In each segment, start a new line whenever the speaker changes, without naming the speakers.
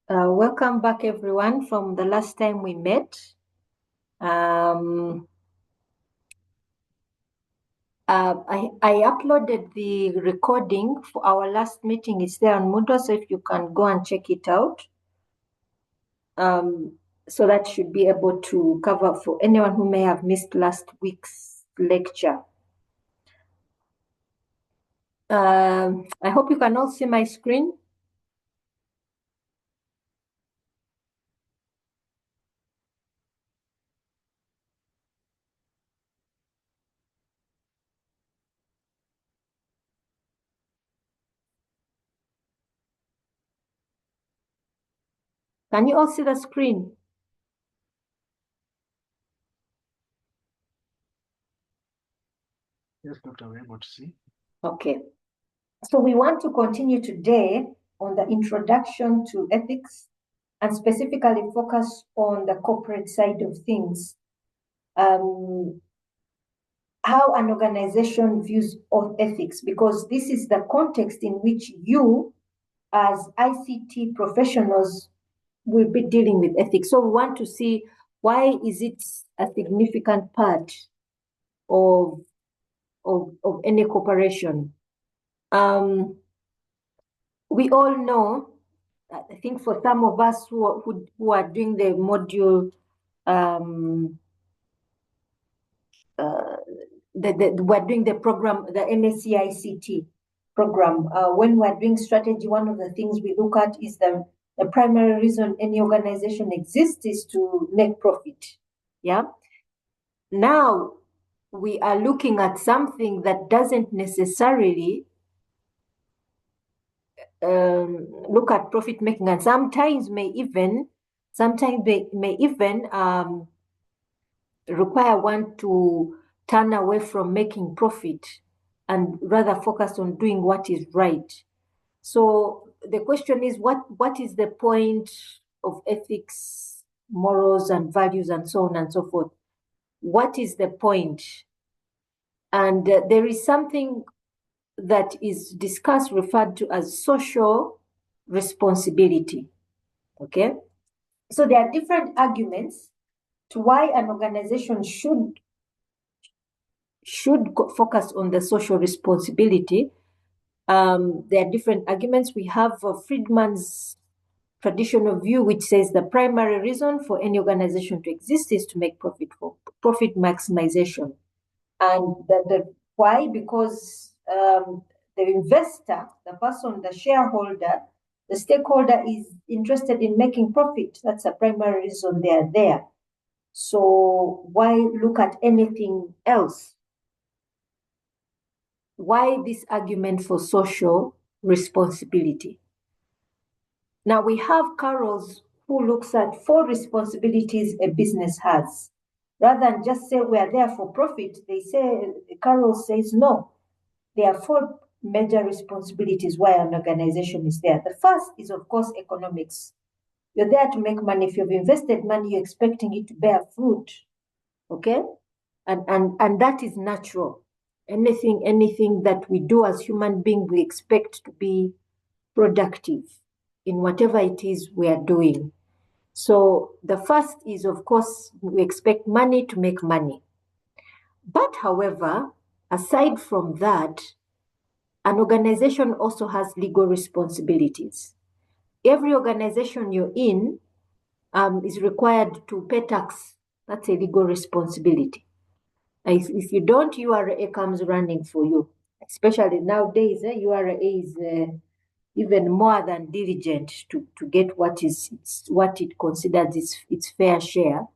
Welcome back, everyone, from the last time we met. I uploaded the recording for our last meeting. It's there on Moodle, so if you can go and check it out. So that should be able to cover for anyone who may have missed last week's lecture. I hope you can all see my screen. Can you all see the screen?
Yes, Doctor, we're able to see.
Okay. So we want to continue today on the introduction to ethics and specifically focus on the corporate side of things. How an organization views of ethics, because this is the context in which you, as ICT professionals, will be dealing with ethics. So we want to see why is it a significant part of any corporation. We all know, I think for some of us who are doing the module, we're doing the program, the MSc ICT program. When we're doing strategy, one of the things we look at is the primary reason any organization exists is to make profit. Yeah. Now we are looking at something that doesn't necessarily look at profit making, and sometimes may even require one to turn away from making profit and rather focus on doing what is right. So the question is, what is the point of ethics, morals, and values, and so on and so forth? What is the point? And there is something that is discussed, referred to as social responsibility. Okay? So there are different arguments to why an organization should focus on the social responsibility. There are different arguments. We have Friedman's traditional view, which says the primary reason for any organization to exist is to make profit, for profit maximization. And why? Because the investor, the person, the shareholder, the stakeholder is interested in making profit. That's the primary reason they are there. So why look at anything else? Why this argument for social responsibility? Now we have Carroll's, who looks at 4 responsibilities a business has. Rather than just say we are there for profit, Carroll says no. There are 4 major responsibilities why an organization is there. The first is, of course, economics. You're there to make money. If you've invested money, you're expecting it to bear fruit. Okay? And that is natural. Anything that we do as human beings, we expect to be productive in whatever it is we are doing. So the first is, of course, we expect money to make money. But however, aside from that, an organization also has legal responsibilities. Every organization you're in is required to pay tax. That's a legal responsibility. If you don't, URA comes running for you. Especially nowadays, URA is even more than diligent to get what it considers its fair share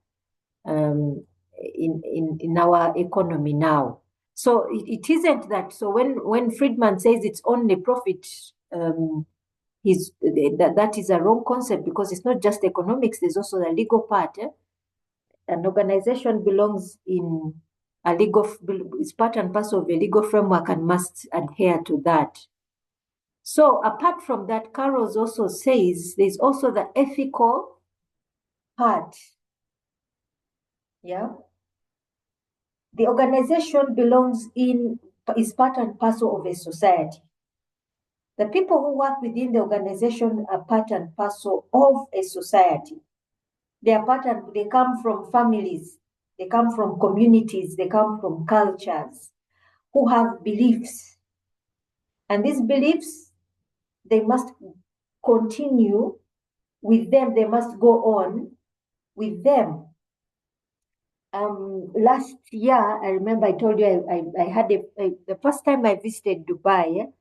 in our economy now. So it isn't that. So when Friedman says it's only profit, that is a wrong concept, because it's not just economics. There's also the legal part. An organization belongs in a legal, is part and parcel of a legal framework and must adhere to that. So apart from that, Carroll also says there's also the ethical part. Yeah. The organization is part and parcel of a society. The people who work within the organization are part and parcel of a society. They come from families, they come from communities, they come from cultures who have beliefs. And these beliefs, they must continue with them, they must go on with them. Last year, I remember I told you I had the first time I visited Dubai,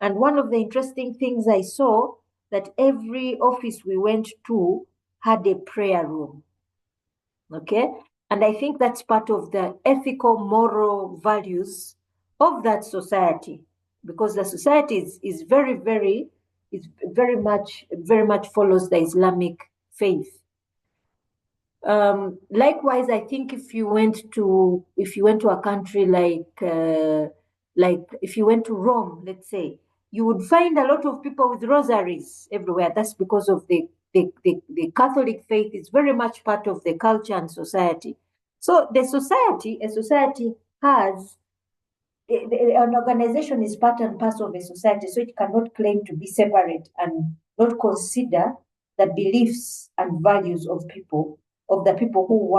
and one of the interesting things I saw that every office we went to had a prayer room. Okay, and I think that's part of the ethical, moral values of that society, because the society is very much follows the Islamic faith. Likewise, I think if you went to a country like if you went to Rome, let's say, you would find a lot of people with rosaries everywhere. That's because of the Catholic faith is very much part of the culture and society. So a society has an organization is part and parcel of a society, so it cannot claim to be separate and not consider the beliefs and values of the people who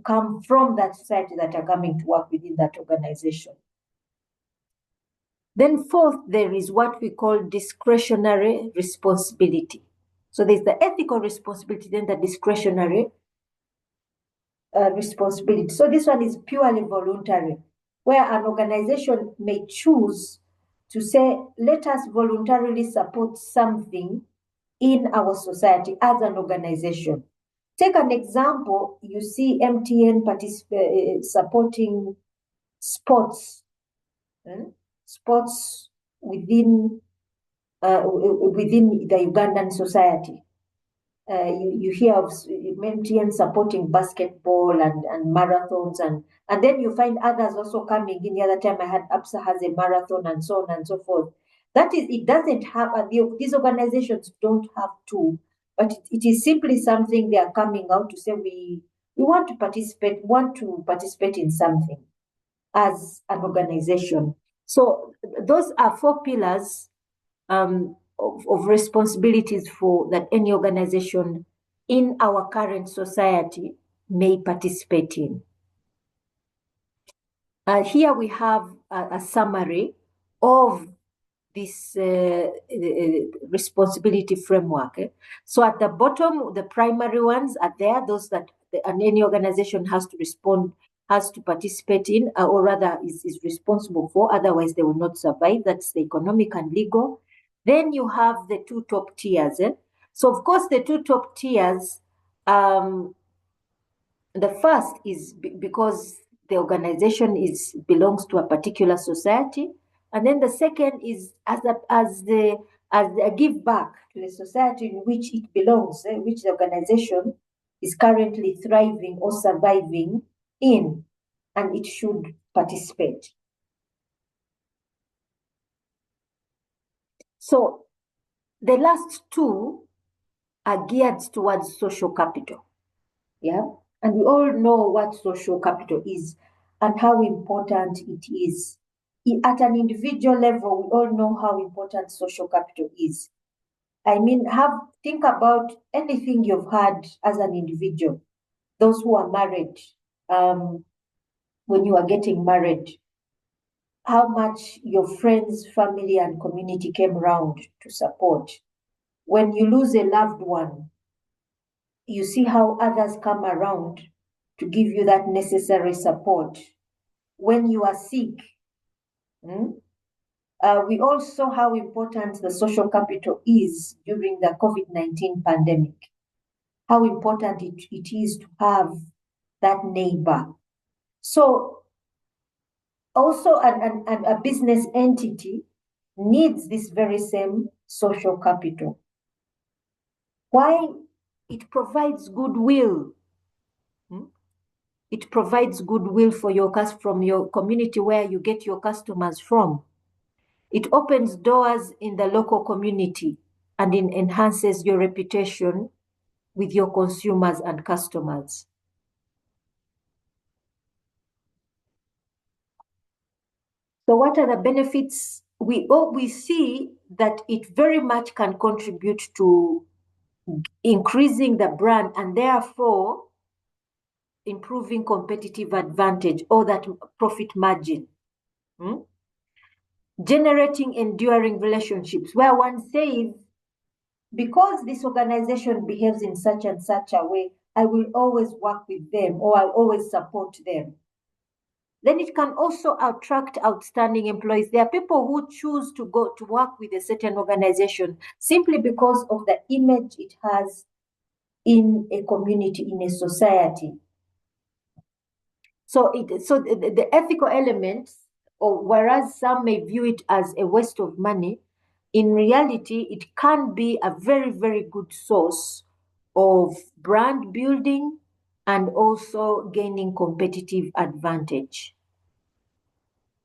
come from that society that are coming to work within that organization. Then fourth, there is what we call discretionary responsibility. So there's the ethical responsibility, then the discretionary responsibility. So this one is purely voluntary, where an organization may choose to say, let us voluntarily support something in our society as an organization. Take an example, you see MTN supporting sports, sports within the Ugandan society. You hear of MTN supporting basketball and marathons, and then you find others also coming in. The other time I had APSA has a marathon and so on and so forth. That is, it doesn't have, these organizations don't have to, but it is simply something they are coming out to say we want to participate in something as an organization. So those are four pillars of responsibilities for that any organization in our current society may participate in. Here we have a summary of this responsibility framework. So at the bottom, the primary ones are there, those that any organization has to participate in, or rather is responsible for, otherwise they will not survive. That's the economic and legal. Then you have the two top tiers. So of course the two top tiers, the first is because the organization belongs to a particular society, and then the second is as a give back to the society in which it belongs, which the organization is currently thriving or surviving in, and it should participate. So the last two are geared towards social capital. Yeah. And we all know what social capital is and how important it is. At an individual level, we all know how important social capital is. I mean, think about anything you've had as an individual. Those who are married, when you are getting married, how much your friends, family, and community came around to support. When you lose a loved one, you see how others come around to give you that necessary support. When you are sick, we all saw how important the social capital is during the COVID-19 pandemic, how important it is to have that neighbor. So also a business entity needs this very same social capital. Why? It provides goodwill. It provides goodwill from your community where you get your customers from. It opens doors in the local community and enhances your reputation with your consumers and customers. So what are the benefits? We see that it very much can contribute to increasing the brand and therefore improving competitive advantage or that profit margin. Generating enduring relationships where one says, because this organization behaves in such and such a way, I will always work with them or I'll always support them. Then it can also attract outstanding employees. There are people who choose to go to work with a certain organization simply because of the image it has in a community, in a society. So the ethical elements, or whereas some may view it as a waste of money, in reality, it can be a very, very good source of brand building and also gaining competitive advantage.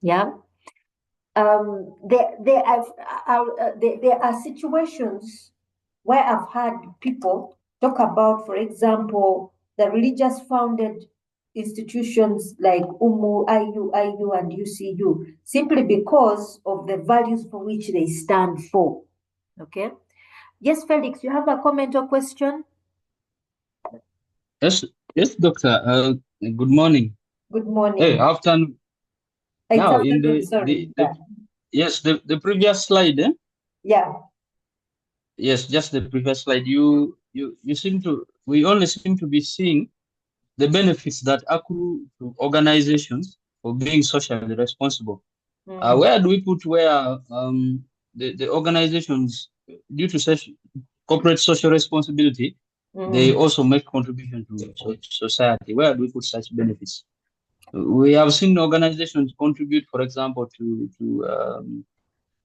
Yeah. There are situations where I've had people talk about, for example, the religious founded institutions like UMU, IU, and UCU, simply because of the values for which they stand for. Okay. Yes, Felix, you have a comment or question?
Yes, doctor. Good morning.
Good morning.
Hey, afternoon.
It's
Now, in
afternoon, sorry.
yes, the previous slide,
Yeah.
yes, just the previous slide. We only seem to be seeing the benefits that accrue to organizations for being socially responsible. Where do we put where the organizations, due to corporate social responsibility, they also make contribution to society? Where do we put such benefits? We have seen organizations contribute, for example, to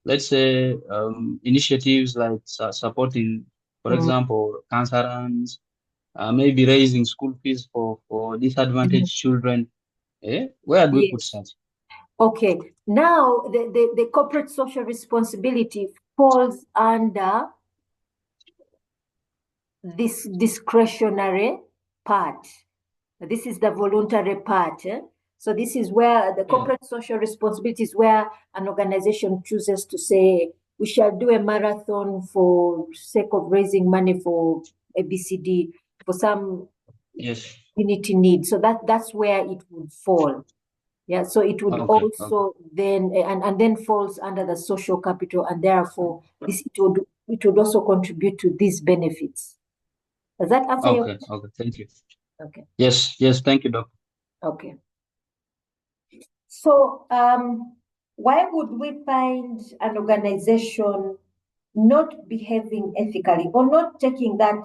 let's say initiatives like supporting, for example, cancer runs, maybe raising school fees for disadvantaged children. Where do we put such?
Okay, now the corporate social responsibility falls under this discretionary part. This is the voluntary part. So this is where the corporate social responsibility is where an organization chooses to say, we shall do a marathon for sake of raising money for ABCD, for some community need. So that's where it would fall. Yeah, so it would also then and then falls under the social capital, and therefore it would also contribute to these benefits. Does that answer your question?
Okay, thank you.
Okay.
Yes, thank you, Doctor.
Okay. So why would we find an organization not behaving ethically or not taking that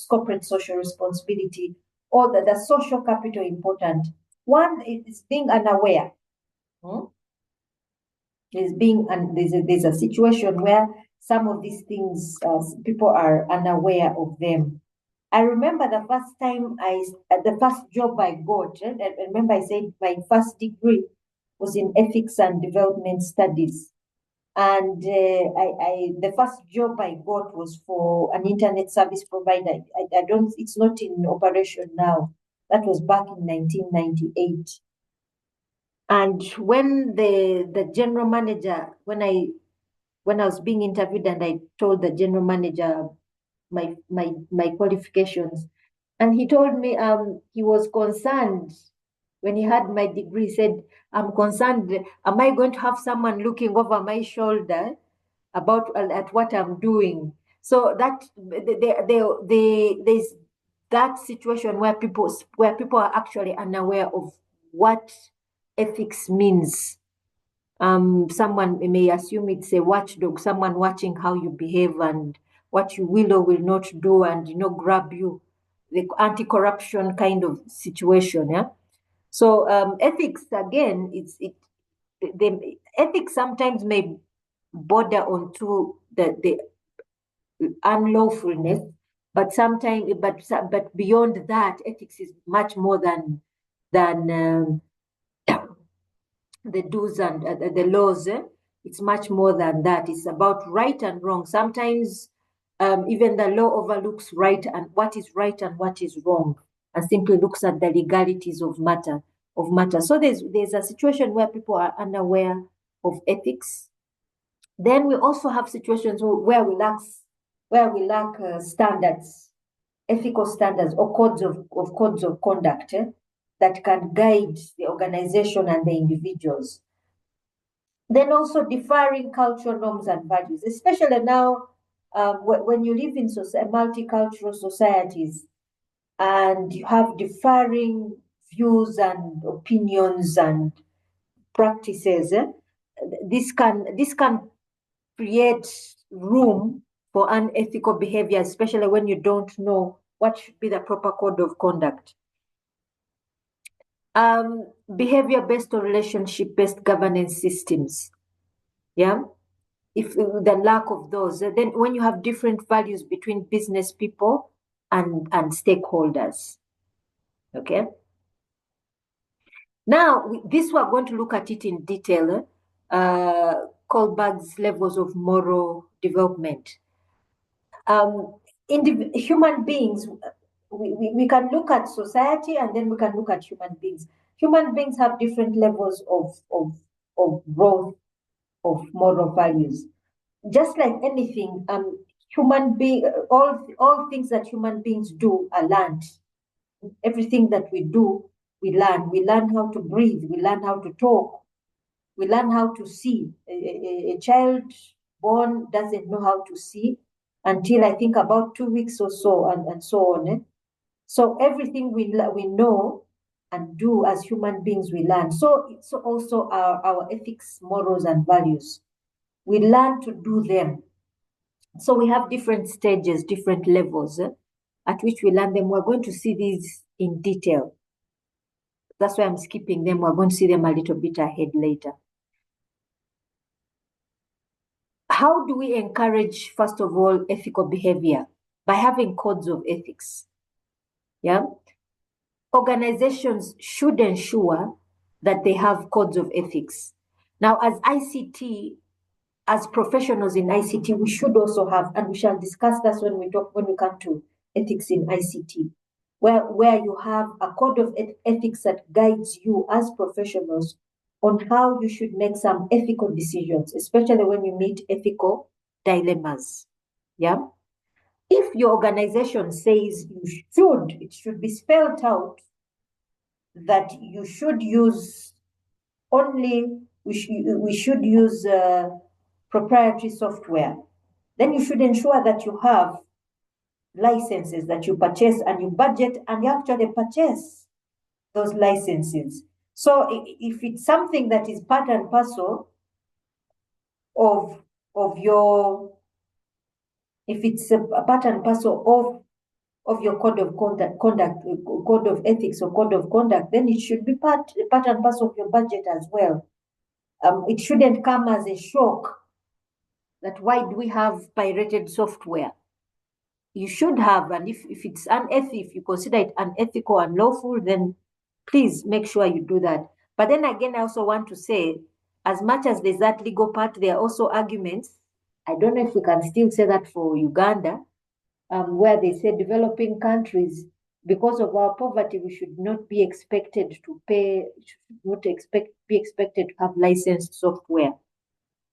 corporate social responsibility or the social capital important? One is being unaware. There's a situation where some of these things people are unaware of them. I remember the first job I got. I remember I said my first degree was in ethics and development studies, and the first job I got was for an internet service provider. I don't. It's not in operation now. That was back in 1998. And when the general manager, when I was being interviewed, and I told the general manager my qualifications, and he told me he was concerned when he had my degree. He said, I'm concerned, am I going to have someone looking over my shoulder about at what I'm doing? So that there's that situation where people are actually unaware of what ethics means. Someone may assume it's a watchdog, someone watching how you behave and what you will or will not do, and grab you, the anti-corruption kind of situation. Yeah. So ethics again, the ethics sometimes may border onto the unlawfulness, but sometimes, but beyond that, ethics is much more than the do's and the laws. It's much more than that. It's about right and wrong. Sometimes even the law overlooks right and what is right and what is wrong, and simply looks at the legalities of matter. So there's a situation where people are unaware of ethics, Then we also have situations where we lack standards, ethical standards or codes of conduct that can guide the organization and the individuals. Then also differing cultural norms and values, especially now when you live in multicultural societies and you have differing views and opinions and practices. This can create room for unethical behavior, especially when you don't know what should be the proper code of conduct. Behavior-based or relationship-based governance systems. Yeah. If the lack of those, then when you have different values between business people and stakeholders. Okay. Now, this we're going to look at it in detail. Kohlberg's levels of moral development. Human beings, we can look at society and then we can look at human beings. Human beings have different levels of growth of moral values. Just like anything, all things that human beings do are learned. Everything that we do, we learn. We learn how to breathe. We learn how to talk. We learn how to see. A child born doesn't know how to see until I think about 2 weeks or so, and so on. So everything we know and do as human beings, we learn. So also our ethics, morals, and values. We learn to do them. So we have different stages, different levels at which we learn them. We're going to see these in detail. That's why I'm skipping them. We're going to see them a little bit ahead later. How do we encourage, first of all, ethical behavior? By having codes of ethics. Yeah. Organizations should ensure that they have codes of ethics. Now, as professionals in ICT, we should also have, and we shall discuss that when we come to ethics in ICT, where you have a code of ethics that guides you as professionals on how you should make some ethical decisions, especially when you meet ethical dilemmas. Yeah. If your organization says it should be spelled out that you should use we should use proprietary software, then you should ensure that you have licenses that you purchase and you budget and you actually purchase those licenses. So if it's something that is part and parcel of your, if it's a part and parcel of your code of conduct, code of ethics or code of conduct, then it should be part and parcel of your budget as well. It shouldn't come as a shock that why do we have pirated software? You should have, and if it's unethical, if you consider it unethical and lawful, then please make sure you do that. But then again, I also want to say, as much as there's that legal part, there are also arguments. I don't know if we can still say that for Uganda, where they say developing countries, because of our poverty, we should not be expected to pay, be expected to have licensed software.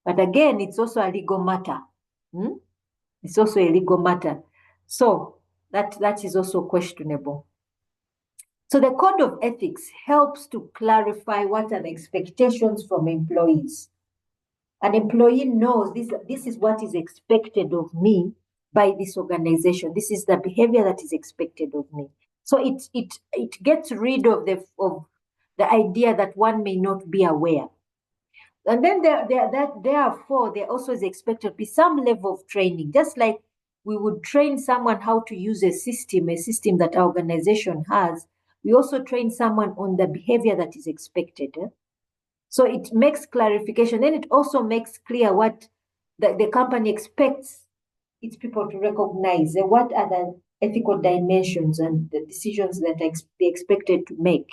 But again, it's also a legal matter. It's also a legal matter. So that is also questionable. So the code of ethics helps to clarify what are the expectations from employees. An employee knows this is what is expected of me by this organization. This is the behavior that is expected of me. So it gets rid of the idea that one may not be aware. And then therefore, there also is expected to be some level of training, just like we would train someone how to use a system that our organization has. We also train someone on the behavior that is expected. So it makes clarification, and it also makes clear what the company expects its people to recognize, and what are the ethical dimensions and the decisions that they're expected to make.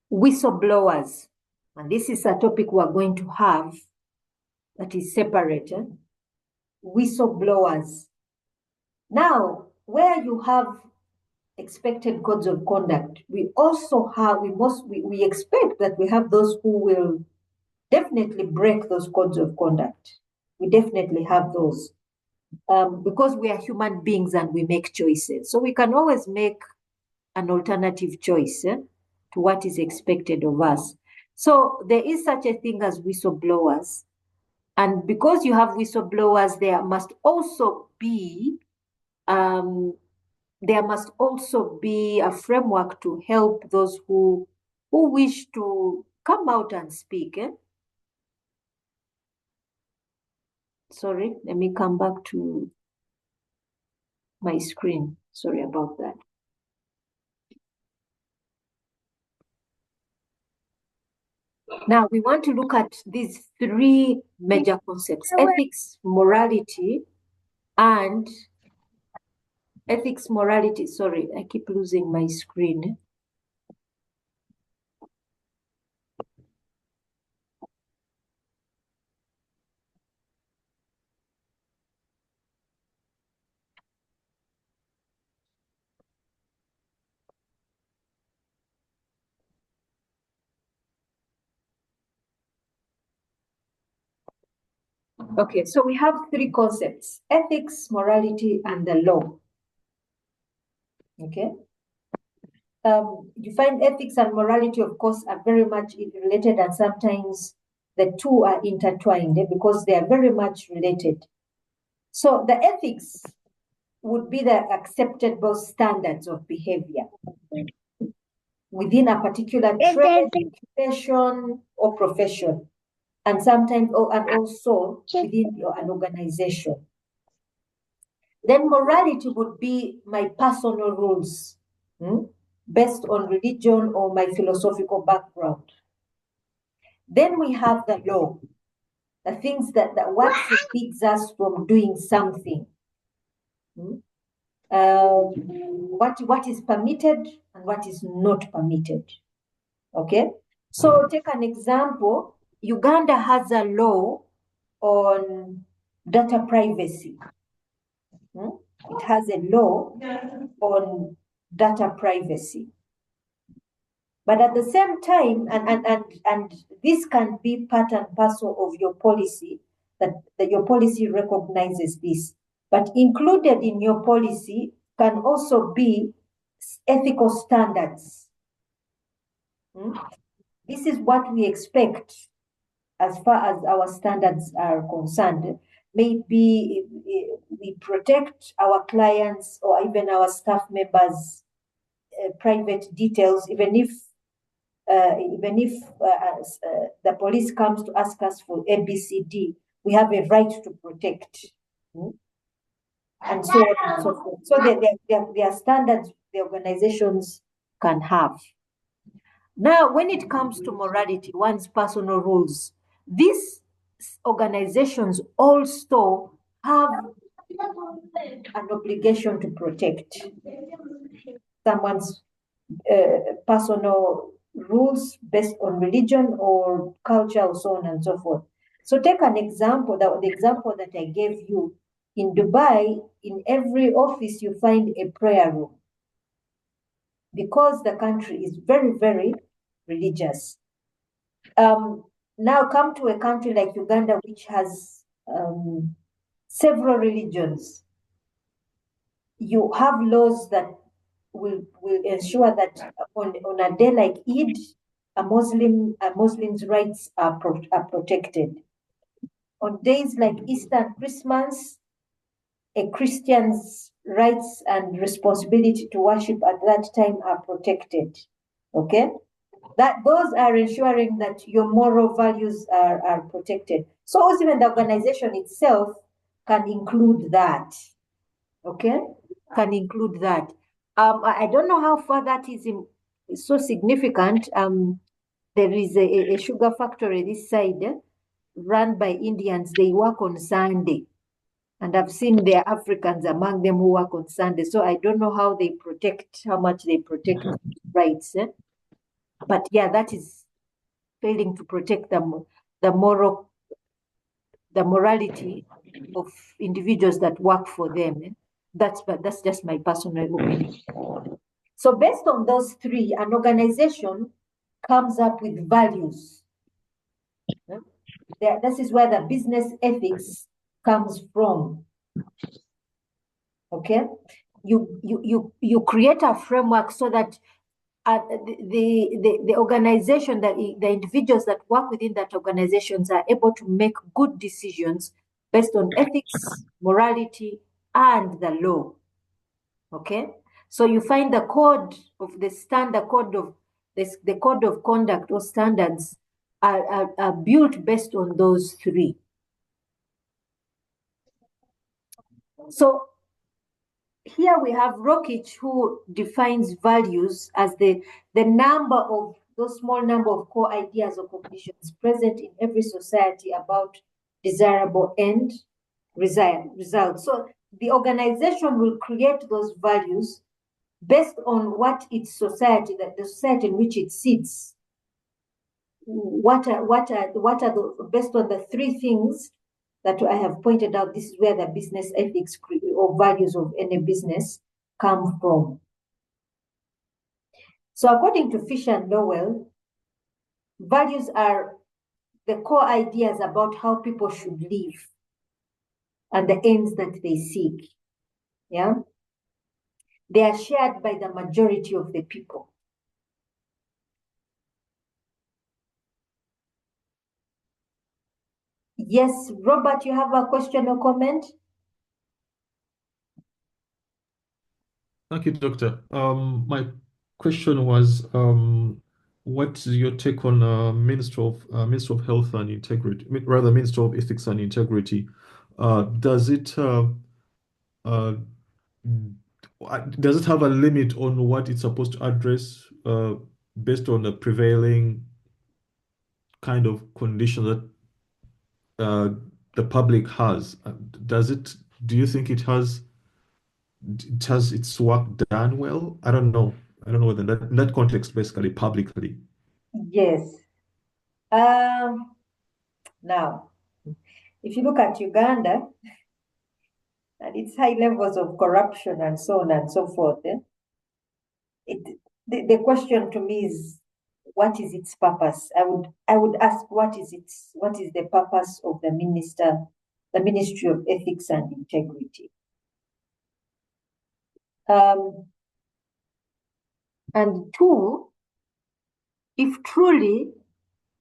Whistleblowers, and this is a topic we're going to have that is separate. Whistleblowers. Now, where you have expected codes of conduct, we also have, we expect that we have those who will definitely break those codes of conduct. We definitely have those because we are human beings and we make choices. So we can always make an alternative choice to what is expected of us. So there is such a thing as whistleblowers. And because you have whistleblowers, there must also be a framework to help those who wish to come out and speak. Sorry, let me come back to my screen. Sorry about that. Now we want to look at these three major concepts: ethics, morality, and ethics, morality. Sorry, I keep losing my screen. Okay, so we have three concepts: ethics, morality, and the law. Okay. You find ethics and morality, of course, are very much related, and sometimes the two are intertwined because they are very much related. So the ethics would be the acceptable standards of behavior within a particular trade, occupation, or profession, and sometimes and also within an organization. Then morality would be my personal rules based on religion or my philosophical background. Then we have the law, the things that what forbids us from doing something. What is permitted and what is not permitted. Okay, so take an example. Uganda has a law on data privacy. It has a law on data privacy. But at the same time, and this can be part and parcel of your policy, that your policy recognizes this. But included in your policy can also be ethical standards. This is what we expect as far as our standards are concerned. Maybe we protect our clients or even our staff members' private details, even if the police comes to ask us for ABCD, we have a right to protect. And so on and so forth. So there are standards the organizations can have. Now, when it comes to morality, one's personal rules, these organizations also have an obligation to protect someone's personal rules based on religion or culture or so on and so forth. So take an example, the example that I gave you. In Dubai, in every office, you find a prayer room because the country is very, very religious. Now come to a country like Uganda, which has several religions. You have laws that will ensure that on a day like Eid, a Muslim's rights are protected. On days like Easter and Christmas, a Christian's rights and responsibility to worship at that time are protected. Okay? That those are ensuring that your moral values are protected. So also even the organization itself can include that. Okay? Can include that. I don't know how far that is so significant. There is a sugar factory this side run by Indians. They work on Sunday. And I've seen there are Africans among them who work on Sunday. So I don't know how much they protect rights. But yeah, that is failing to protect the morality of individuals that work for them. That's just my personal opinion. So based on those three, an organization comes up with values. This is where the business ethics comes from. Okay, you create a framework so that the organization, the individuals that work within that organizations are able to make good decisions based on ethics, morality, and the law. Okay, so you find the code of the standard code of this, the code of conduct or standards are built based on those three. So here we have Rokic, who defines values as the number of those small number of core ideas or conditions present in every society about desirable end result. So the organization will create those values based on what its society, that the society in which it sits, what are the, based on the three things that I have pointed out. This is where the business ethics or values of any business come from. So according to Fisher and Lowell, values are the core ideas about how people should live and the ends that they seek. Yeah, they are shared by the majority of the people. Yes, Robert, you have a question or comment?
Thank you, Doctor. My question was, what's your take on Minister of Health and Integrity, rather Minister of Ethics and Integrity? Does it have a limit on what it's supposed to address based on the prevailing kind of condition that the public has? Do you think it has its work done well? I don't know. I don't know whether in that context, basically, publicly.
Yes. Now, if you look at Uganda and its high levels of corruption and so on and so forth, the question to me is, what is its purpose? I would ask, what is the purpose of the Ministry of Ethics and Integrity? And two, if truly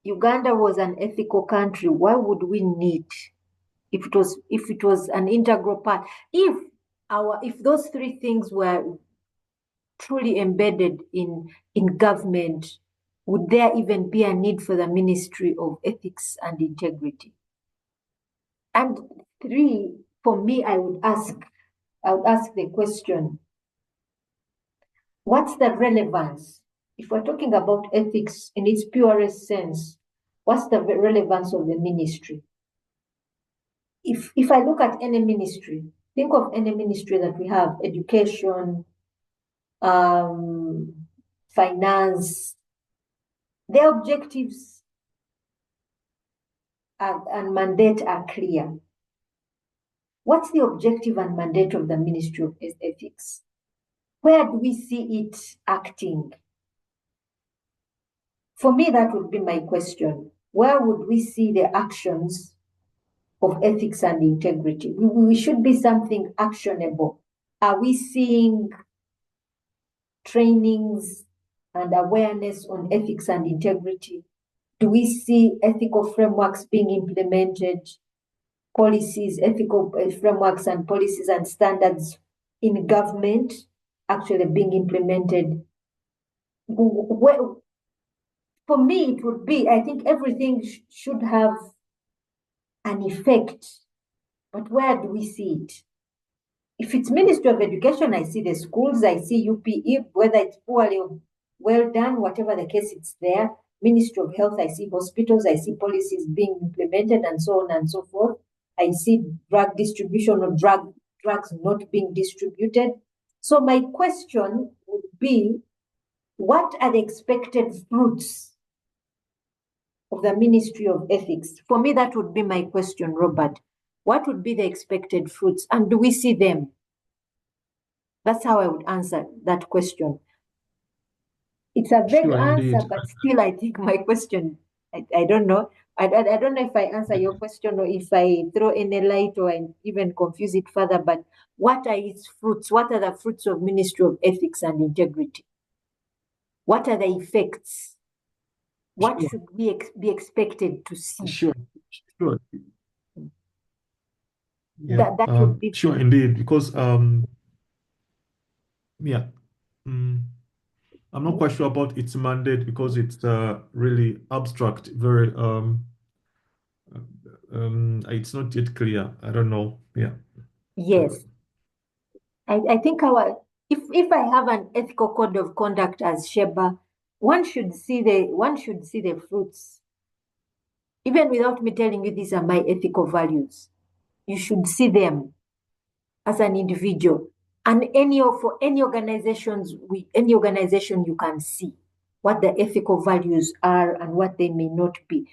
Uganda was an ethical country, why would we need, if it was an integral part, if those three things were truly embedded in government, would there even be a need for the Ministry of Ethics and Integrity? And three, for me, I would ask the question, what's the relevance? If we're talking about ethics in its purest sense, what's the relevance of the ministry? If I look at any ministry, think of any ministry that we have: education, finance. Their objectives and mandate are clear. What's the objective and mandate of the Ministry of Ethics? Where do we see it acting? For me, that would be my question. Where would we see the actions of ethics and integrity? We should be something actionable. Are we seeing trainings and awareness on ethics and integrity? Do we see ethical frameworks being implemented, policies, ethical frameworks and policies and standards in government actually being implemented? For me, it would be, I think everything should have an effect, but where do we see it? If it's Ministry of Education, I see the schools, I see UPE, whether it's poorly or well done, whatever the case, it's there. Ministry of Health, I see hospitals, I see policies being implemented and so on and so forth. I see drug distribution or drugs not being distributed. So my question would be, what are the expected fruits of the Ministry of Ethics? For me, that would be my question, Robert. What would be the expected fruits, and do we see them? That's how I would answer that question. It's a vague answer, but still, I think my question, I don't know. I don't know if I answer your question or if I throw any light or I even confuse it further, but what are its fruits? What are the fruits of Ministry of Ethics and Integrity? What are the effects? What
Sure.
should we be expected to see?
Sure. Yeah.
That would be
Sure, indeed, because yeah, mm, I'm not quite sure about its mandate because it's really abstract, very it's not yet clear. I don't know. Yeah.
yes. I think if I have an ethical code of conduct as Sheba, one should see the fruits. Even without me telling you these are my ethical values, you should see them as an individual. And for any organization you can see what the ethical values are and what they may not be.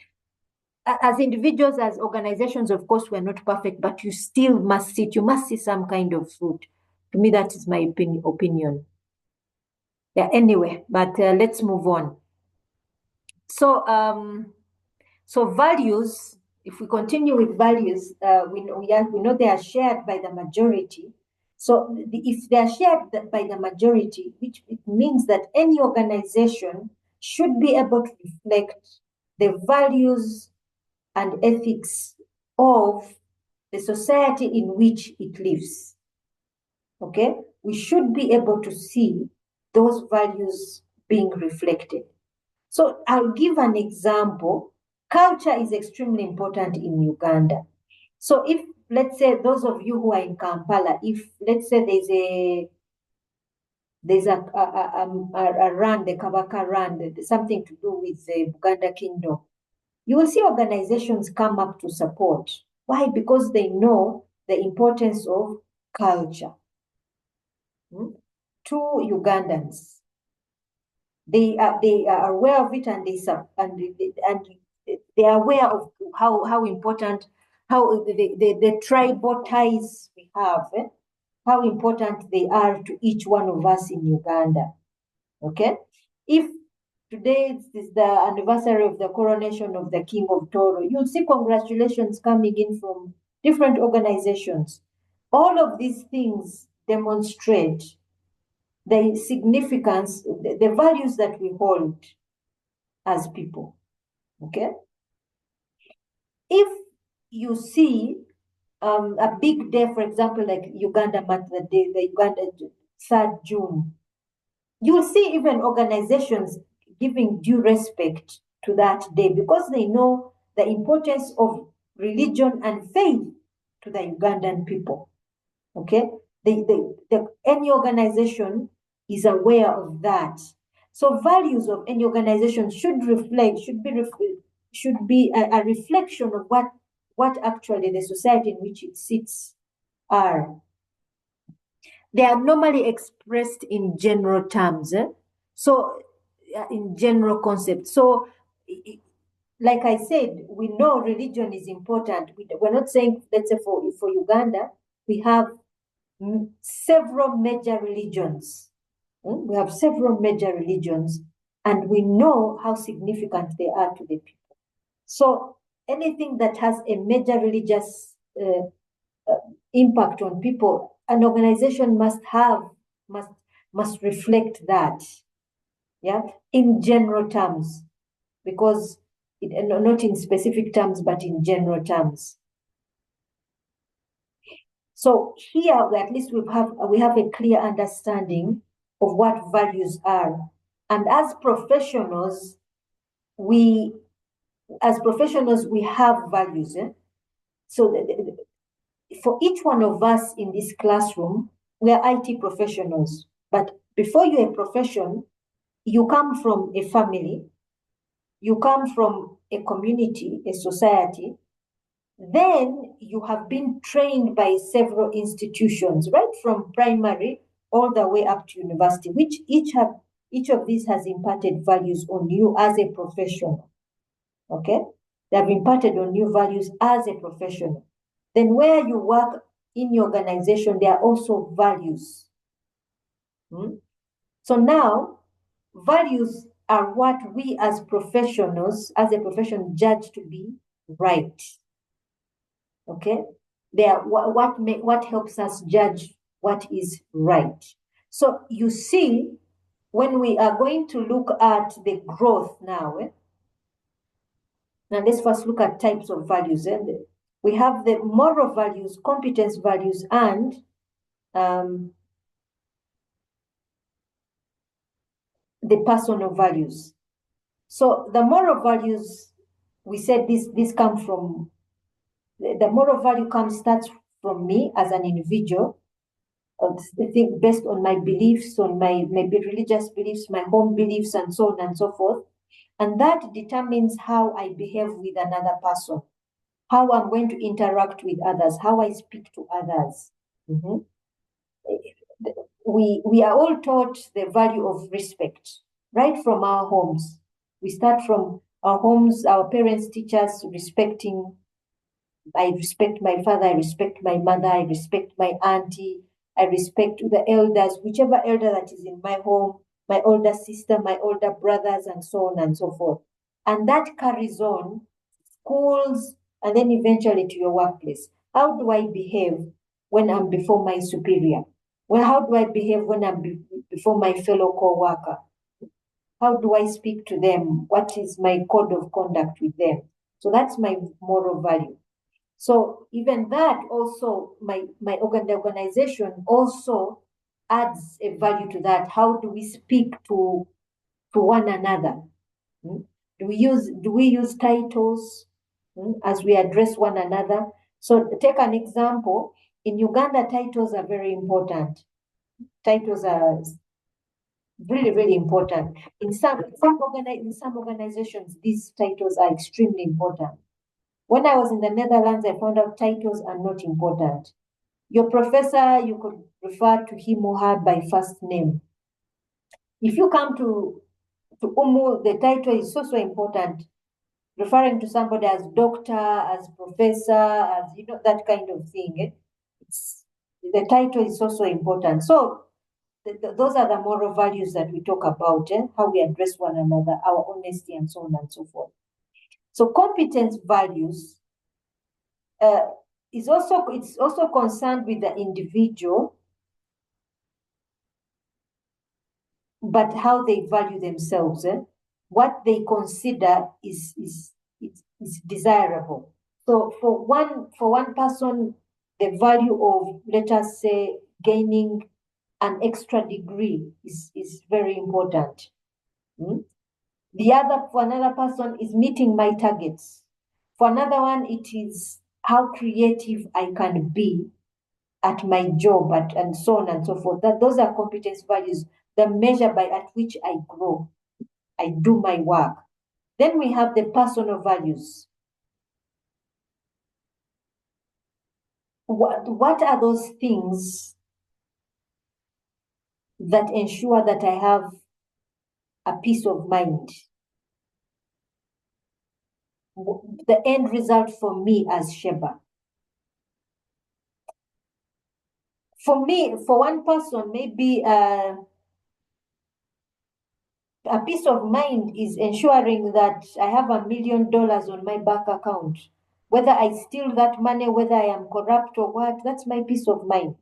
As individuals, as organizations, of course, we're not perfect, but you still must you must see some kind of fruit. To me, that is my opinion. Yeah, anyway, but let's move on. So values, if we continue with values, we know they are shared by the majority. So if they are shared by the majority, which it means that any organization should be able to reflect the values and ethics of the society in which it lives. Okay? We should be able to see those values being reflected. So I'll give an example. Culture is extremely important in Uganda. So if, let's say, those of you who are in Kampala, if, let's say, there's a run, the Kabaka run, something to do with the Buganda Kingdom, you will see organizations come up to support. Why? Because they know the importance of culture to Ugandans. They are aware of it, and they are aware of how important, how the tribal ties we have, how important they are to each one of us in Uganda. Okay, if today is the anniversary of the coronation of the King of Toro, you'll see congratulations coming in from different organizations. All of these things demonstrate the significance, the values that we hold as people. Okay? If you see a big day, for example, like Uganda Mother Day, the Uganda 3rd June, you'll see even organizations giving due respect to that day because they know the importance of religion and faith to the Ugandan people. Okay? Any organization is aware of that. So values of any organization should be a reflection of what actually the society in which it sits are. They are normally expressed in general terms. So in general concepts. So like I said, we know religion is important. We're not saying, let's say for Uganda, we have several major religions. We have several major religions, and we know how significant they are to the people. So anything that has a major religious impact on people, an organization must reflect that, yeah, in general terms, because not in specific terms, but in general terms. So here, at least we have a clear understanding of what values are, and as professionals, we have values. So for each one of us in this classroom, we are IT professionals. But before you're a profession, you come from a family, you come from a community, a society. Then you have been trained by several institutions, right from primary all the way up to university, which each of these has imparted values on you as a professional. Okay? They have imparted on you values as a professional. Then where you work in your organization, there are also values. So now, values are what we as professionals, as a profession, judge to be right. Okay? They are what helps us judge what is right. So you see, when we are going to look at the growth now, now let's first look at types of values. We have the moral values, competence values, and the personal values. So the moral values, we said this comes from, the moral value starts from me as an individual. I think based on my beliefs, on my maybe religious beliefs, my home beliefs, and so on and so forth. And that determines how I behave with another person, how I'm going to interact with others, how I speak to others. Mm-hmm. We are all taught the value of respect right from our homes. We start from our homes, our parents teach us respecting. I respect my father, I respect my mother, I respect my auntie, I respect the elders, whichever elder that is in my home, my older sister, my older brothers, and so on and so forth. And that carries on schools and then eventually to your workplace. How do I behave when I'm before my superior? Well, how do I behave when I'm before my fellow co-worker? How do I speak to them? What is my code of conduct with them? So that's my moral value. So even that also, the organization also adds a value to that. How do we speak to one another? Do we use titles as we address one another? So take an example. In Uganda, titles are very important. Titles are really, really important. In some organizations, these titles are extremely important. When I was in the Netherlands, I found out titles are not important. Your professor, you could refer to him or her by first name. If you come to Umu, the title is so important. Referring to somebody as doctor, as professor, as that kind of thing. The title is also important. So those are the moral values that we talk about, how we address one another, our honesty, and so on and so forth. So competence values it's also concerned with the individual, but how they value themselves, what they consider is desirable. So for one person, the value of, let us say, gaining an extra degree is very important. For another person is meeting my targets. For another one, it is how creative I can be at my job, and so on and so forth. Those are competence values, the measure at which I grow, I do my work. Then we have the personal values. What are those things that ensure that I have a peace of mind? The end result for me as Sheba. For me, for one person, maybe a peace of mind is ensuring that I have $1 million on my bank account. Whether I steal that money, whether I am corrupt or what, that's my peace of mind.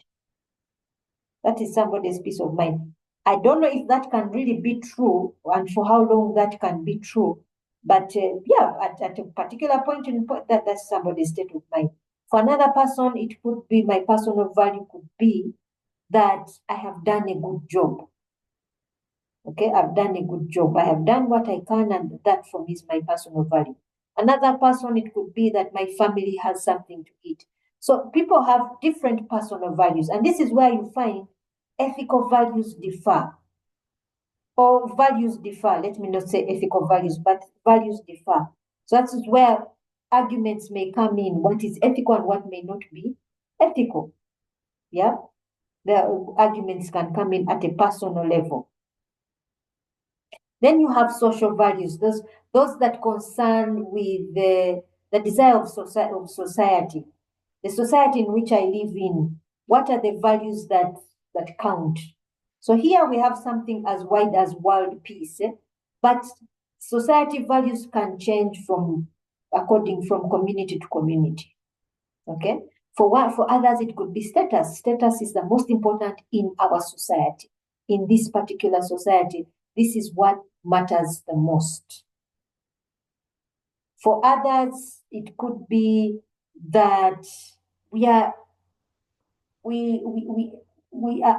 That is somebody's peace of mind. I don't know if that can really be true and for how long that can be true. But at a particular point in that's somebody's state of mind. For another person, it could be, my personal value could be that I have done a good job. Okay, I've done a good job. I have done what I can, and that for me is my personal value. Another person, it could be that my family has something to eat. So people have different personal values, and this is where you find ethical values differ, or values differ. Let me not say ethical values, but values differ. So that is where arguments may come in, what is ethical and what may not be ethical. Yeah, the arguments can come in at a personal level. Then you have social values, those that concern with the desire of society, the society in which I live in. What are the values that count? So here we have something as wide as world peace, But society values can change from community to community. Okay? For others, it could be status. Status is the most important in our society. In this particular society, this is what matters the most. For others, it could be that we are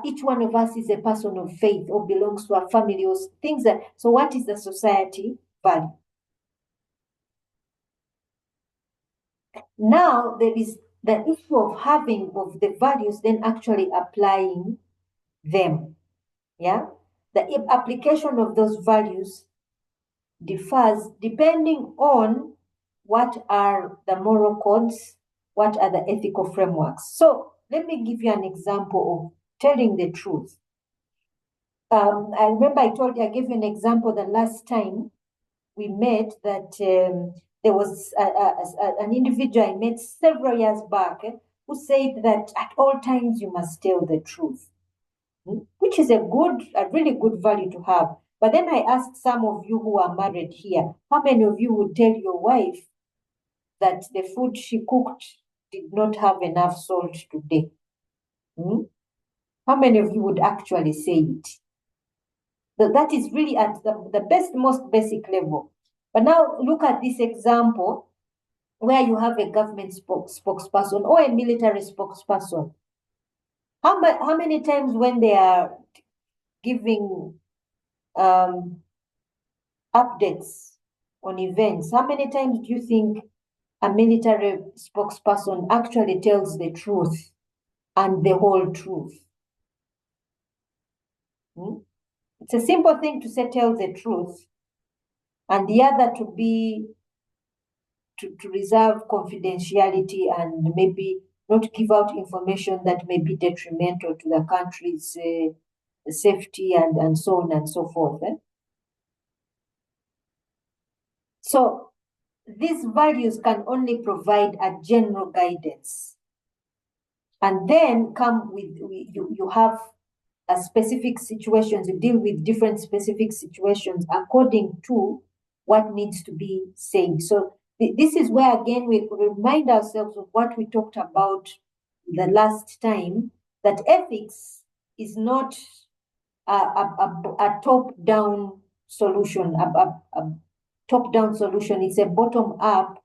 each one of us is a person of faith or belongs to a family or things that. So what is the society value? Now there is the issue of having of the values, then actually applying them. Yeah, the application of those values differs depending on what are the moral codes, what are the ethical frameworks. So let me give you an example of telling the truth. I remember I gave you an example the last time we met that there was an individual I met several years back who said that at all times you must tell the truth, which is a really good value to have. But then I asked some of you who are married here, how many of you would tell your wife that the food she cooked did not have enough salt today? How many of you would actually say it? That is really at the most basic level. But now look at this example where you have a government spokesperson or a military spokesperson. How many times when they are giving updates on events, how many times do you think a military spokesperson actually tells the truth and the whole truth? It's a simple thing to say tell the truth, and the other to be to reserve confidentiality and maybe not give out information that may be detrimental to the country's safety and so on and so forth. So these values can only provide a general guidance, and then come with you have a specific situations. You deal with different specific situations according to what needs to be said. So this is where again we remind ourselves of what we talked about the last time, that ethics is not a top-down solution. A top-down solution is a bottom-up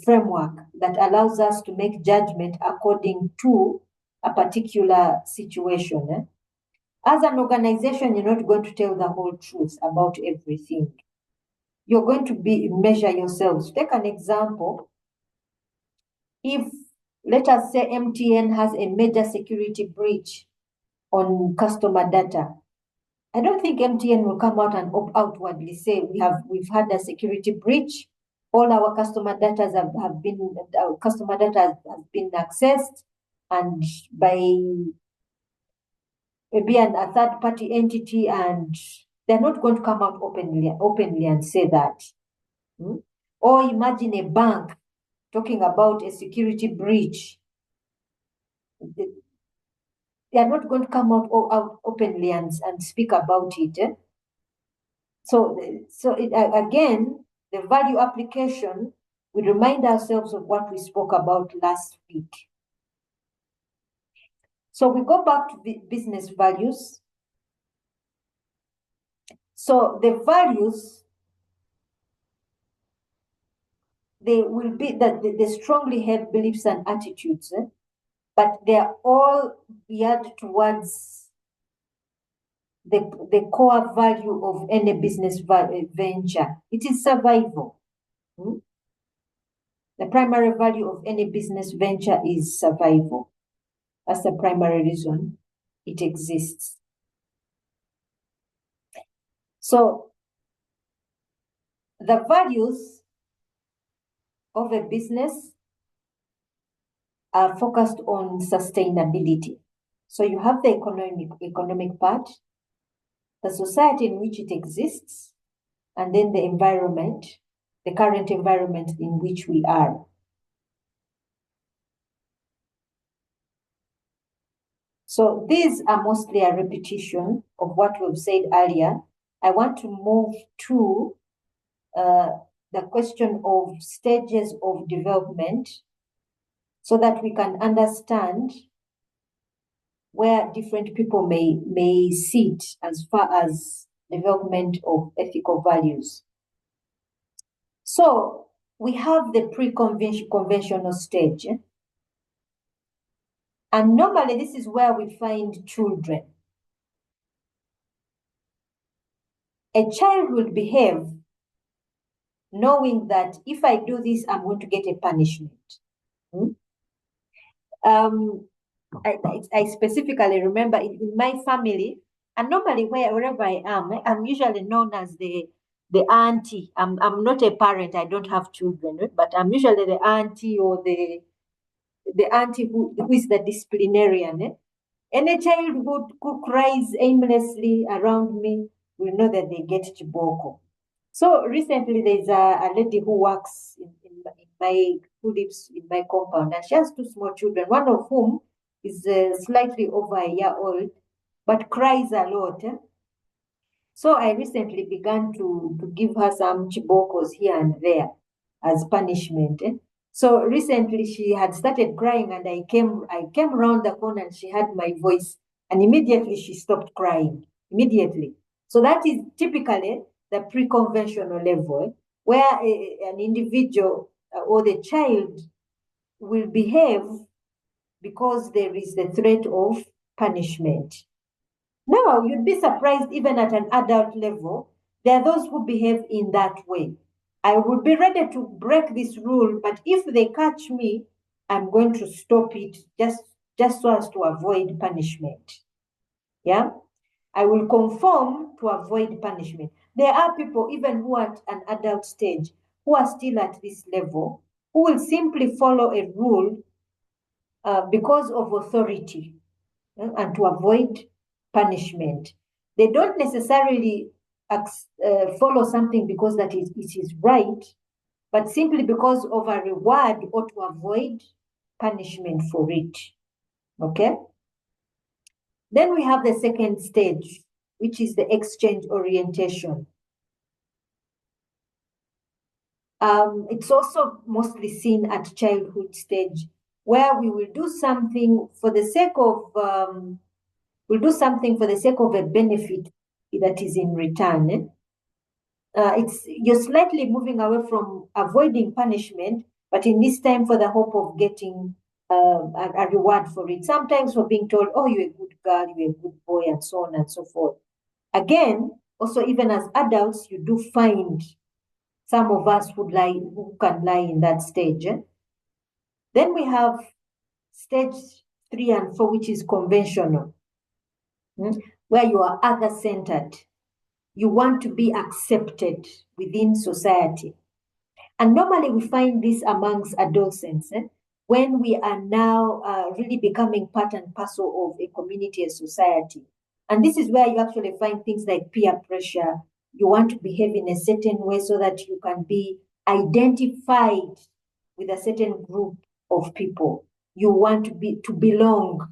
framework that allows us to make judgment according to a particular situation. As an organization, you're not going to tell the whole truth about everything. You're going to measure yourselves. Take an example. If, let us say, MTN has a major security breach on customer data, I don't think MTN will come out and outwardly say we've had a security breach. All our customer data have been accessed, and by maybe a third party entity, and they're not going to come out openly and say that. Or imagine a bank talking about a security breach. They are not going to come out openly and speak about it. So again, the value application, we remind ourselves of what we spoke about last week. So we go back to business values. So the values, they will be that they strongly held beliefs and attitudes, but they are all geared towards the core value of any business venture. It is survival. The primary value of any business venture is survival. That's the primary reason it exists. So the values of a business are focused on sustainability. So you have the economic part, the society in which it exists, and then the environment, the current environment in which we are. So these are mostly a repetition of what we've said earlier, I want to move to the question of stages of development so that we can understand where different people may sit as far as development of ethical values. So we have the pre-conventional stage. And normally this is where we find children. A child will behave knowing that if I do this, I'm going to get a punishment. I specifically remember in my family, and normally wherever I am, I'm usually known as the auntie. I'm not a parent, I don't have children, but I'm usually the auntie or the auntie who is the disciplinarian. Any child who cries aimlessly around me will know that they get chiboko. So recently there's a lady who works who lives in my compound, and she has two small children, one of whom is slightly over a year old, but cries a lot. So I recently began to give her some chibokos here and there as punishment. So recently she had started crying, and I came around the corner and she heard my voice, and immediately she stopped crying. Immediately. So that is typically the pre-conventional level, where an individual or the child will behave because there is the threat of punishment. Now, you'd be surprised, even at an adult level, there are those who behave in that way. I would be ready to break this rule, but if they catch me, I'm going to stop it just so as to avoid punishment. Yeah? I will conform to avoid punishment. There are people, even who are at an adult stage, who are still at this level, who will simply follow a rule because of authority and to avoid punishment. They don't necessarily follow something because that it is right, but simply because of a reward or to avoid punishment for it. Okay? Then we have the second stage, which is the exchange orientation. It's also mostly seen at childhood stage, where we will do something for the sake of a benefit that is in return. You're slightly moving away from avoiding punishment, but in this time for the hope of getting a reward for it. Sometimes for being told, oh, you're a good girl, you're a good boy, and so on and so forth. Again, also even as adults, you do find some of us who can lie in that stage. Then we have stage 3 and 4, which is conventional, where you are other-centered. You want to be accepted within society. And normally we find this amongst adolescents, when we are now really becoming part and parcel of a community and society. And this is where you actually find things like peer pressure. You want to behave in a certain way so that you can be identified with a certain group of people. You want to belong.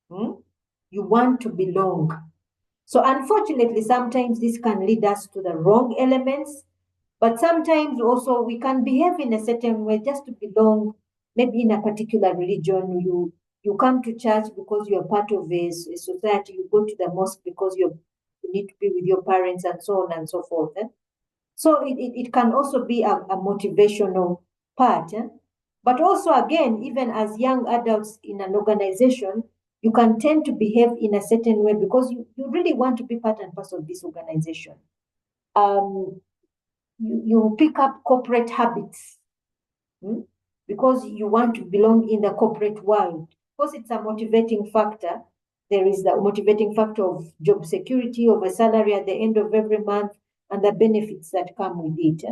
You want to belong. So unfortunately, sometimes this can lead us to the wrong elements, but sometimes also we can behave in a certain way just to belong, maybe in a particular religion. You come to church because you're part of a society. You go to the mosque because you need to be with your parents, and so on and so forth. So it can also be a motivational part. But also, again, even as young adults in an organization, you can tend to behave in a certain way because you really want to be part and parcel of this organization. You pick up corporate habits because you want to belong in the corporate world. Because it's a motivating factor. There is the motivating factor of job security, of a salary at the end of every month, and the benefits that come with it.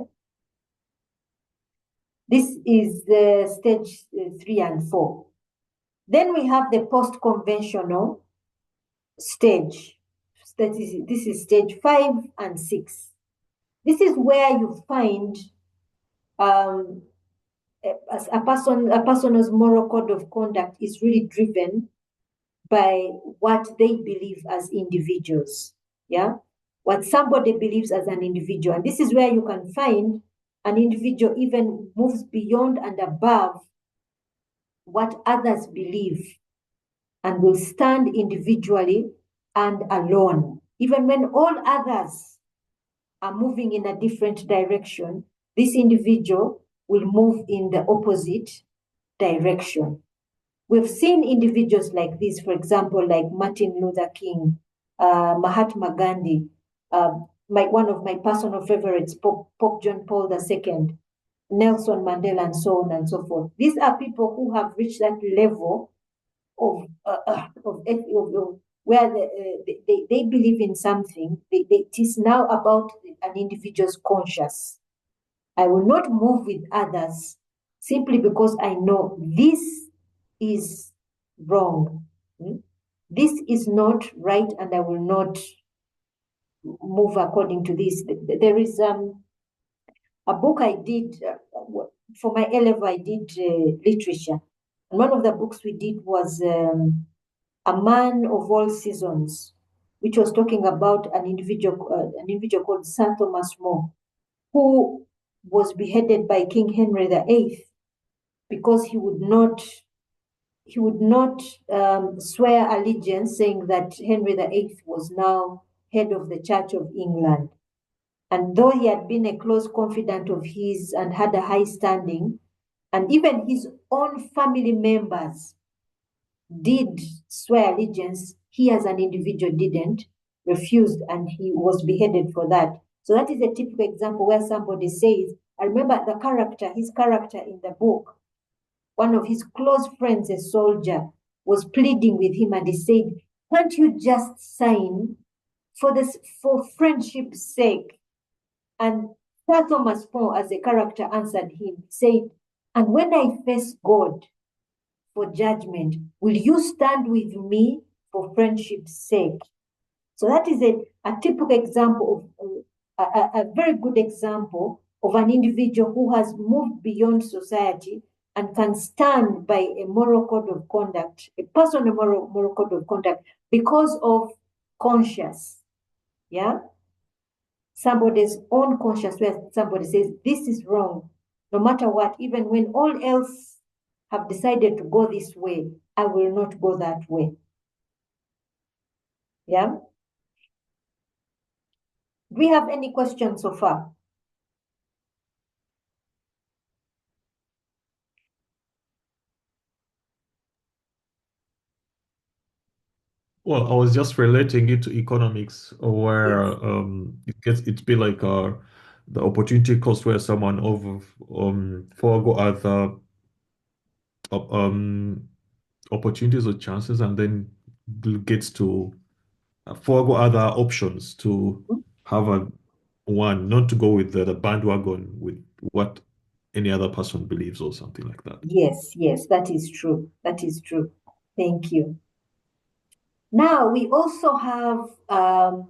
This is the stage 3 and 4. Then we have the post-conventional stage. This is stage 5 and 6. This is where you find a person's moral code of conduct is really driven by what they believe as individuals. Yeah. what somebody believes as an individual. And this is where you can find an individual even moves beyond and above what others believe and will stand individually and alone. Even when all others are moving in a different direction, this individual will move in the opposite direction. We've seen individuals like this, for example, like Martin Luther King, Mahatma Gandhi, one of my personal favorites, Pope John Paul II, Nelson Mandela, and so on and so forth. These are people who have reached that level of where they believe in something. It is now about an individual's conscience. I will not move with others simply because I know this is wrong. This is not right, and I will not move according to this. There is a book I did for my A-level. I did literature, and one of the books we did was A Man of All Seasons, which was talking about an individual called Sir Thomas More, who was beheaded by King Henry VIII because he would not swear allegiance, saying that Henry VIII was now head of the Church of England. And though he had been a close confidant of his and had a high standing, and even his own family members did swear allegiance, he as an individual didn't, refused, and he was beheaded for that. So that is a typical example where somebody says, I remember his character in the book, one of his close friends, a soldier, was pleading with him, and he said, can't you just sign for friendship's sake? And Sir Thomas More, as a character, answered him, said, and when I face God for judgment, will you stand with me for friendship's sake? So that is a typical example of a very good example of an individual who has moved beyond society and can stand by a moral code of conduct, a personal moral code of conduct, because of conscience. Yeah? Somebody's own conscience, where somebody says, this is wrong, no matter what, even when all else have decided to go this way, I will not go that way. Yeah? Do we have any questions so far?
Well, I was just relating it to economics, where
Yes.
it's be like the opportunity cost, where someone forego other um opportunities or chances, and then gets to forego other options to have one, not to go with the bandwagon with what any other person believes or something like that.
Yes, that is true. That is true. Thank you. Now, we also have the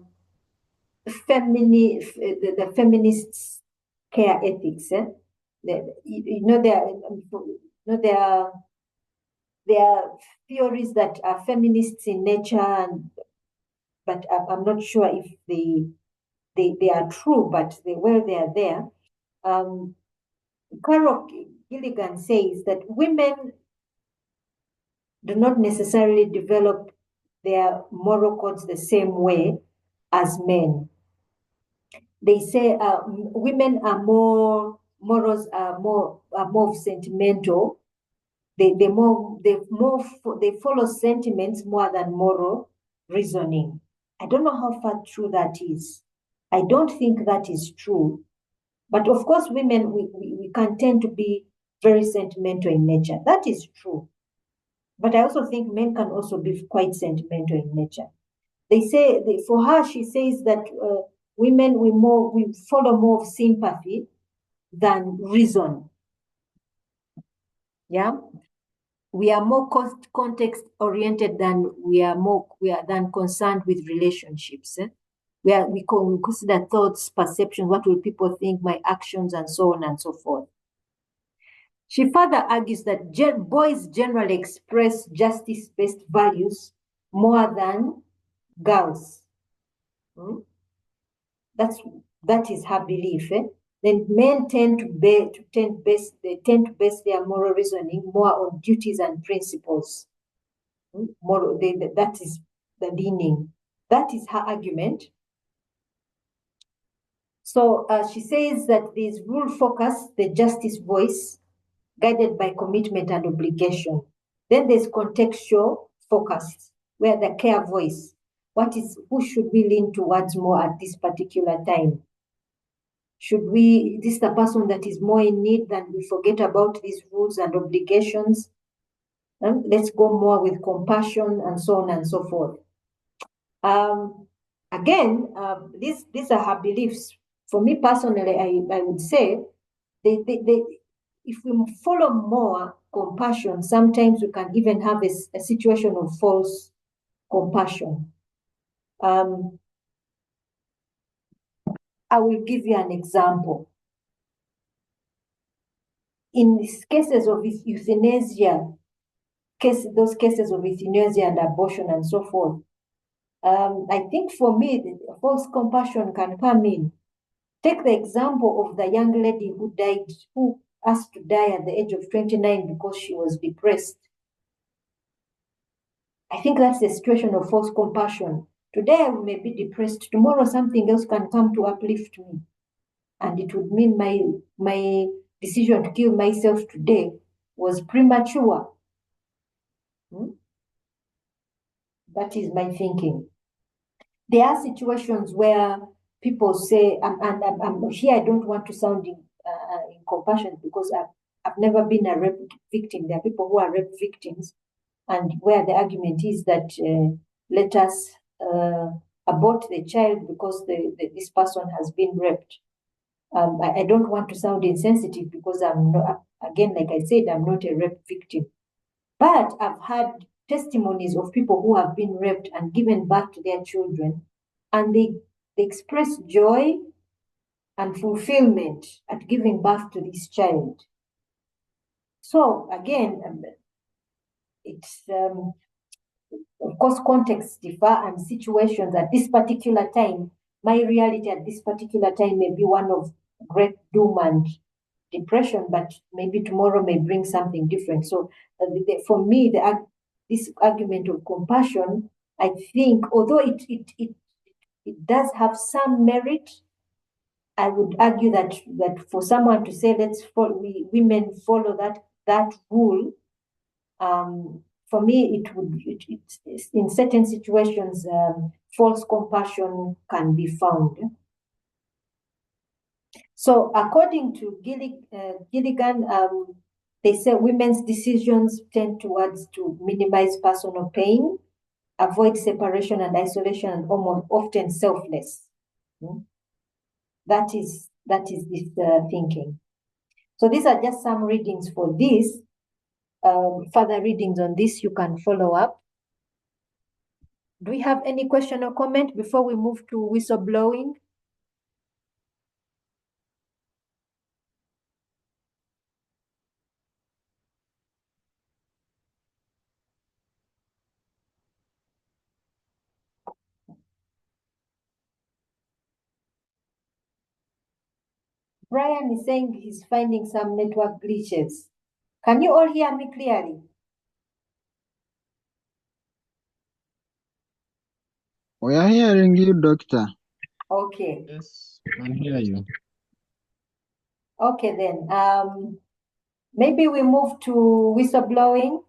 feminists' care ethics. There are theories that are feminists in nature, but I'm not sure if they are true, but they are there. Carol Gilligan says that women do not necessarily develop their moral codes the same way as men. They say women are morals are more sentimental. They follow sentiments more than moral reasoning. I don't know how far true that is. I don't think that is true. But of course, women, we can tend to be very sentimental in nature. That is true. But I also think men can also be quite sentimental in nature. They say, for her, she says that women, we follow more of sympathy than reason. Yeah, we are more context oriented than we are concerned with relationships. We consider thoughts, perceptions, what will people think, my actions, and so on and so forth. She further argues that boys generally express justice-based values more than girls. that is her belief. Then men tend to base their moral reasoning more on duties and principles. That is the leaning. That is her argument. So she says that there's rule focus, the justice voice, guided by commitment and obligation. Then there's contextual focus, where the care voice, who should we lean towards more at this particular time? This the person that is more in need, than we forget about these rules and obligations? Let's go more with compassion, and so on and so forth. Again, these are her beliefs. For me personally, I would say if we follow more compassion, sometimes we can even have a situation of false compassion. I will give you an example. In these cases of euthanasia, those cases of euthanasia and abortion and so forth, I think for me, the false compassion can come in. Take the example of the young lady who asked to die at the age of 29 because she was depressed. I think that's the situation of false compassion. Today I may be depressed, tomorrow something else can come to uplift me. And it would mean my decision to kill myself today was premature. That is my thinking. There are situations where people say, and here I don't want to sound incompassionate, because I've never been a rape victim. There are people who are rape victims, and where the argument is that let us abort the child because this person has been raped. I don't want to sound insensitive, because I'm not, again, like I said, I'm not a rape victim. But I've had testimonies of people who have been raped and given birth to their children, and they express joy and fulfillment at giving birth to this child. So again, it's of course contexts differ and situations at this particular time. My reality at this particular time may be one of great doom and depression, but maybe tomorrow may bring something different. So for me, this argument of compassion, I think, although it does have some merit, I would argue that for someone to say women follow that rule, for me it's in certain situations false compassion can be found. So according to Gilligan, they say women's decisions tend towards to minimize personal pain, avoid separation and isolation, and often selfless. That is this thinking. So these are just some readings for this. Further readings on this, you can follow up. Do we have any question or comment before we move to whistleblowing? Brian is saying he's finding some network glitches. Can you all hear me clearly?
We are hearing you, Doctor.
Okay.
Yes, I can hear you.
Okay then. Maybe we move to whistleblowing.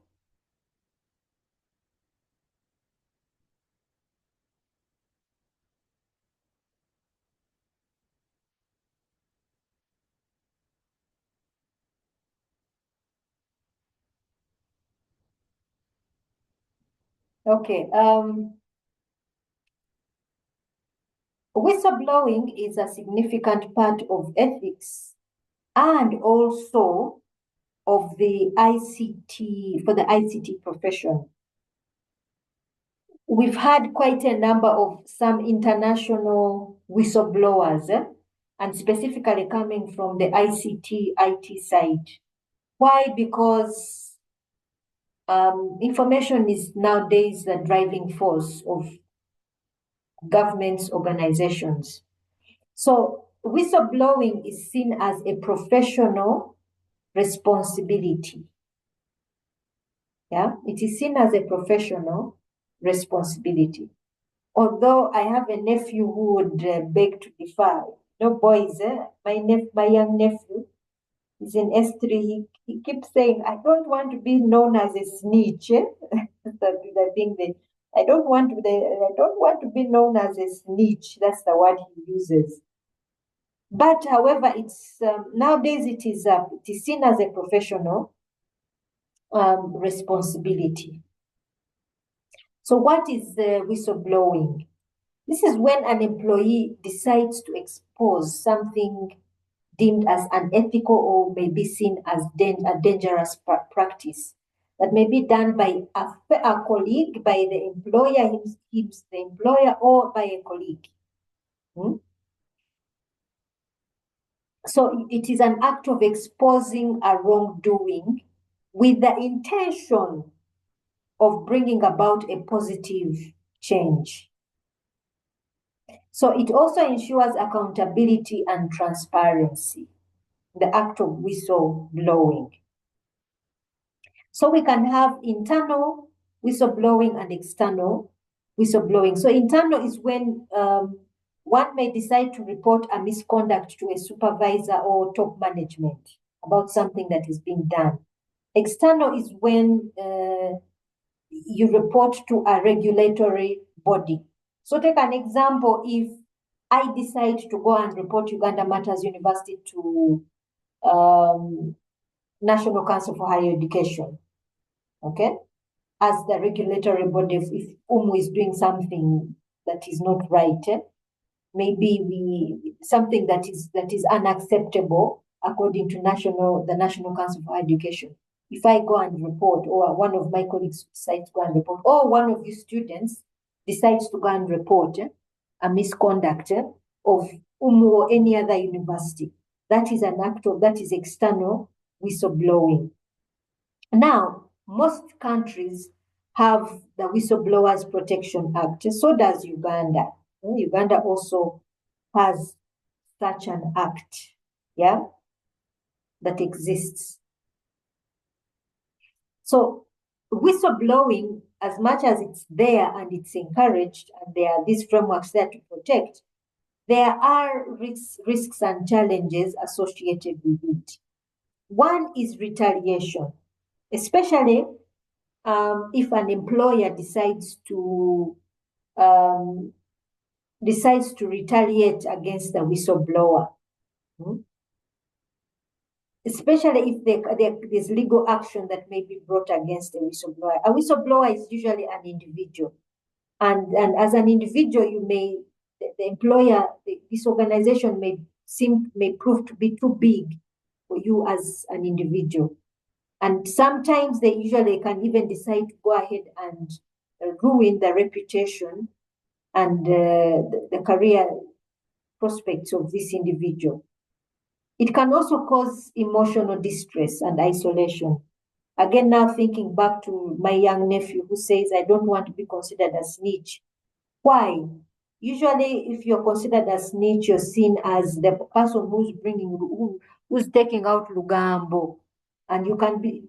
Okay. Whistleblowing is a significant part of ethics and also of the ICT, for the ICT profession. We've had quite a number of some international whistleblowers, and specifically coming from the ICT, IT side. Why? Because information is nowadays the driving force of governments, organizations. So whistleblowing is seen as a professional responsibility. Yeah, it is seen as a professional responsibility. Although I have a nephew who would beg to differ. No, boys, my young nephew is in S3. He keeps saying, I don't want to be known as a snitch. The thing that I don't want to be known as a snitch. That's the word he uses. But however, it's nowadays it is seen as a professional responsibility. So what is whistleblowing? This is when an employee decides to expose something deemed as unethical or may be seen as a dangerous practice that may be done by a colleague, by the employer, the employer, or by a colleague. So it is an act of exposing a wrongdoing with the intention of bringing about a positive change. So it also ensures accountability and transparency, the act of whistleblowing. So we can have internal whistleblowing and external whistleblowing. So internal is when one may decide to report a misconduct to a supervisor or top management about something that is being done. External is when you report to a regulatory body. So take an example, if I decide to go and report Uganda Matters University to National Council for Higher Education, okay, as the regulatory body, if UMU is doing something that is not right, maybe something that is unacceptable according to the National Council for Higher Education. If I go and report, or one of my colleagues decides to go and report, or one of you students decides to go and report a misconduct of UMU or any other university, that is that is external whistleblowing. Now, most countries have the Whistleblowers Protection Act. So does Uganda. Uganda also has such an act, yeah, that exists. So whistleblowing, as much as it's there and it's encouraged, and there are these frameworks there to protect, there are risks and challenges associated with it. One is retaliation, especially if an employer decides to retaliate against the whistleblower. Especially if there's legal action that may be brought against a whistleblower. A whistleblower is usually an individual. And as an individual, the employer, this organization may prove to be too big for you as an individual. And sometimes they usually can even decide to go ahead and ruin the reputation and the career prospects of this individual. It can also cause emotional distress and isolation. Again, now thinking back to my young nephew who says, I don't want to be considered a snitch. Why? Usually, if you're considered a snitch, you're seen as the person who's taking out Lugambo. And you can be,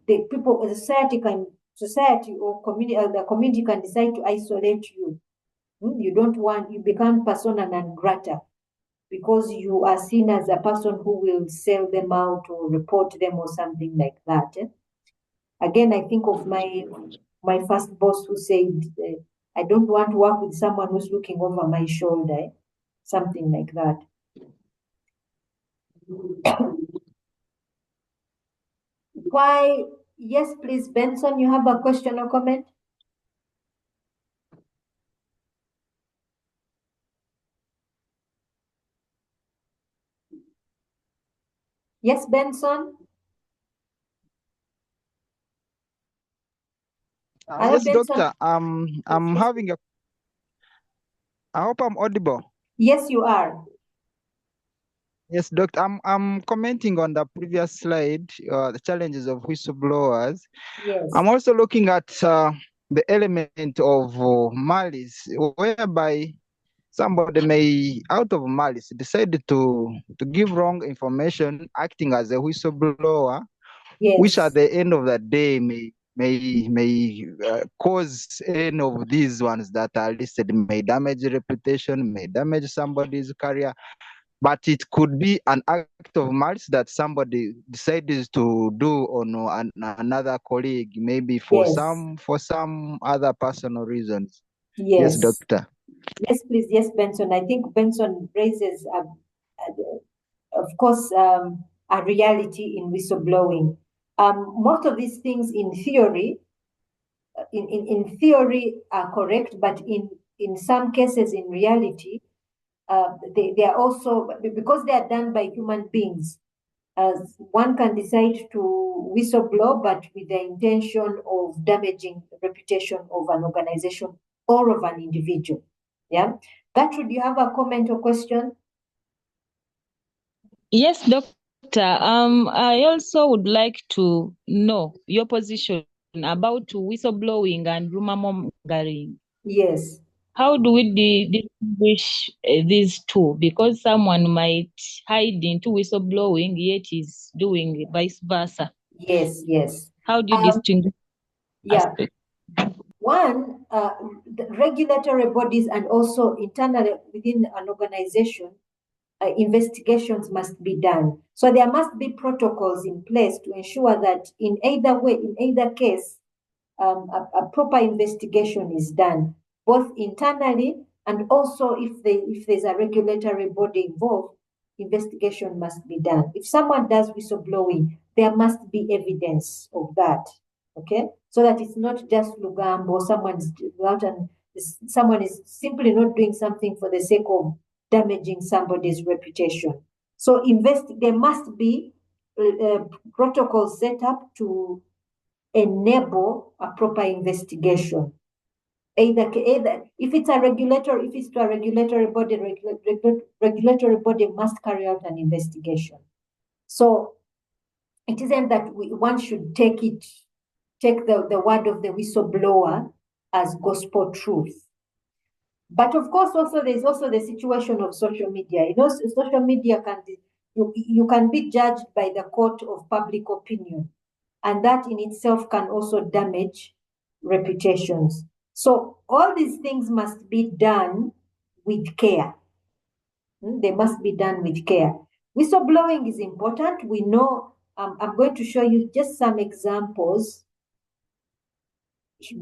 society or community, the community can decide to isolate you. You become persona non grata, because you are seen as a person who will sell them out or report them or something like that. Again, I think of my first boss who said, I don't want to work with someone who's looking over my shoulder, something like that. Why? Yes, please, Benson, you have a question or comment? Yes, Benson?
Yes,
Benson?
Doctor. I'm having a. I hope I'm audible.
Yes, you are.
Yes, Doctor. I'm commenting on the previous slide, the challenges of whistleblowers.
Yes.
I'm also looking at the element of malice, whereby somebody may, out of malice, decide to give wrong information, acting as a whistleblower, which at
Yes,
the end of the day may cause any of these ones that are listed, may damage reputation, may damage somebody's career. But it could be an act of malice that somebody decides to do on another colleague, maybe for
yes,
some other personal reasons. Yes,
yes.
doctor.
Yes, please. Yes, Benson. I think Benson raises, of course, a reality in whistleblowing. Most of these things in theory are correct, but in some cases, in reality, they are also, because they are done by human beings, one can decide to whistleblow, but with the intention of damaging the reputation of an organization or of an individual. Yeah. Gertrude, you have a comment or question?
Yes, doctor. I also would like to know your position about whistleblowing and rumor mongering.
Yes.
How do we distinguish these two? Because someone might hide into whistleblowing, yet is doing vice versa.
Yes, yes.
How do you distinguish
Yeah.
aspects?
One, the regulatory bodies and also internally within an organization, investigations must be done. So there must be protocols in place to ensure that in either way, in either case, a proper investigation is done, both internally and also if there's a regulatory body involved, investigation must be done. If someone does whistleblowing, there must be evidence of that, okay? So that it's not just Lugambo, someone's out and someone is simply not doing something for the sake of damaging somebody's reputation. So there must be protocols set up to enable a proper investigation. Either if it's to a regulatory body, regulatory body must carry out an investigation. So it isn't that one should take the word of the whistleblower as gospel truth. But of course, also there's also the situation of social media. You know, social media you can be judged by the court of public opinion, and that in itself can also damage reputations. So all these things must be done with care. They must be done with care. Whistleblowing is important. We know. I'm going to show you just some examples.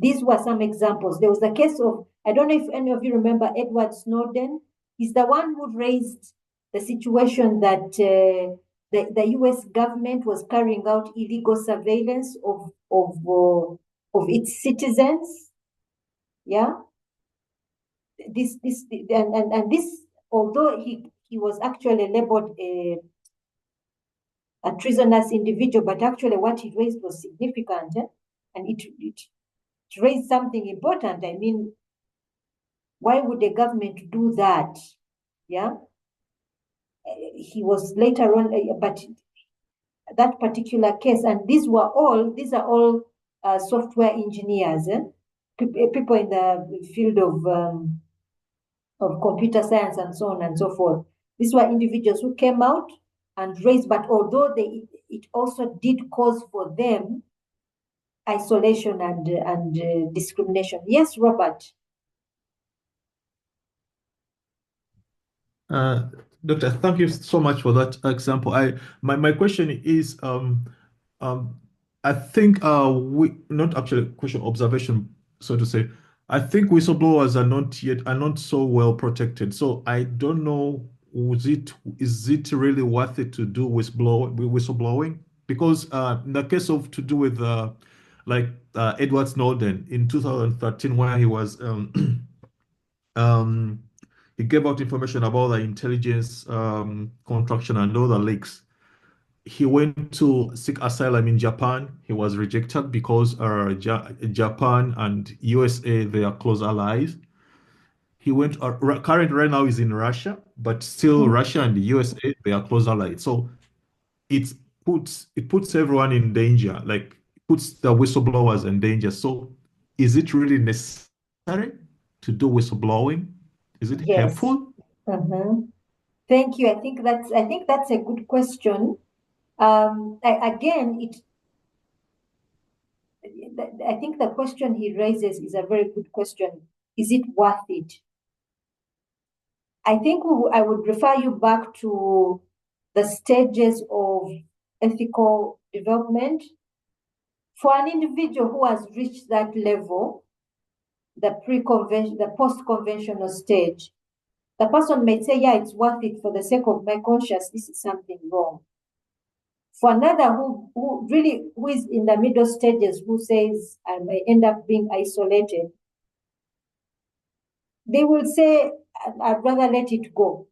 These were some examples. There was a case of, I don't know if any of you remember Edward Snowden. He's the one who raised the situation that the US government was carrying out illegal surveillance of its citizens. Yeah. And this, although he was actually labeled a treasonous individual, but actually what he raised was significant, and it raised something important. I mean, why would the government do that? Yeah. He was later on, but that particular case, and these are all software engineers, people in the field of computer science and so on and so forth. These were individuals who came out and raised, but although it also did cause for them isolation and discrimination. Yes, Robert.
Doctor, thank you so much for that example. My question is, I think we not actually question observation, so to say. I think whistleblowers are not so well protected. So I don't know, is it really worth it to do whistleblowing? Because in the case of to do with Edward Snowden in 2013, where he was um, he gave out information about the intelligence contraction and other leaks. He went to seek asylum in Japan. He was rejected because Japan and USA, they are close allies. He went, current right now is in Russia, but still Russia and the USA, they are close allies. So it puts everyone in danger, like puts the whistleblowers in danger. So is it really necessary to do whistleblowing? Is it
Yes.
helpful?
Thank you. I think that's a good question. Again, I think the question he raises is a very good question. Is it worth it? I think I would refer you back to the stages of ethical development. For an individual who has reached that level, the post-conventional stage, the person may say, yeah, it's worth it for the sake of my conscience, this is something wrong. For another who is in the middle stages, who says, I may end up being isolated, they will say, I'd rather let it go.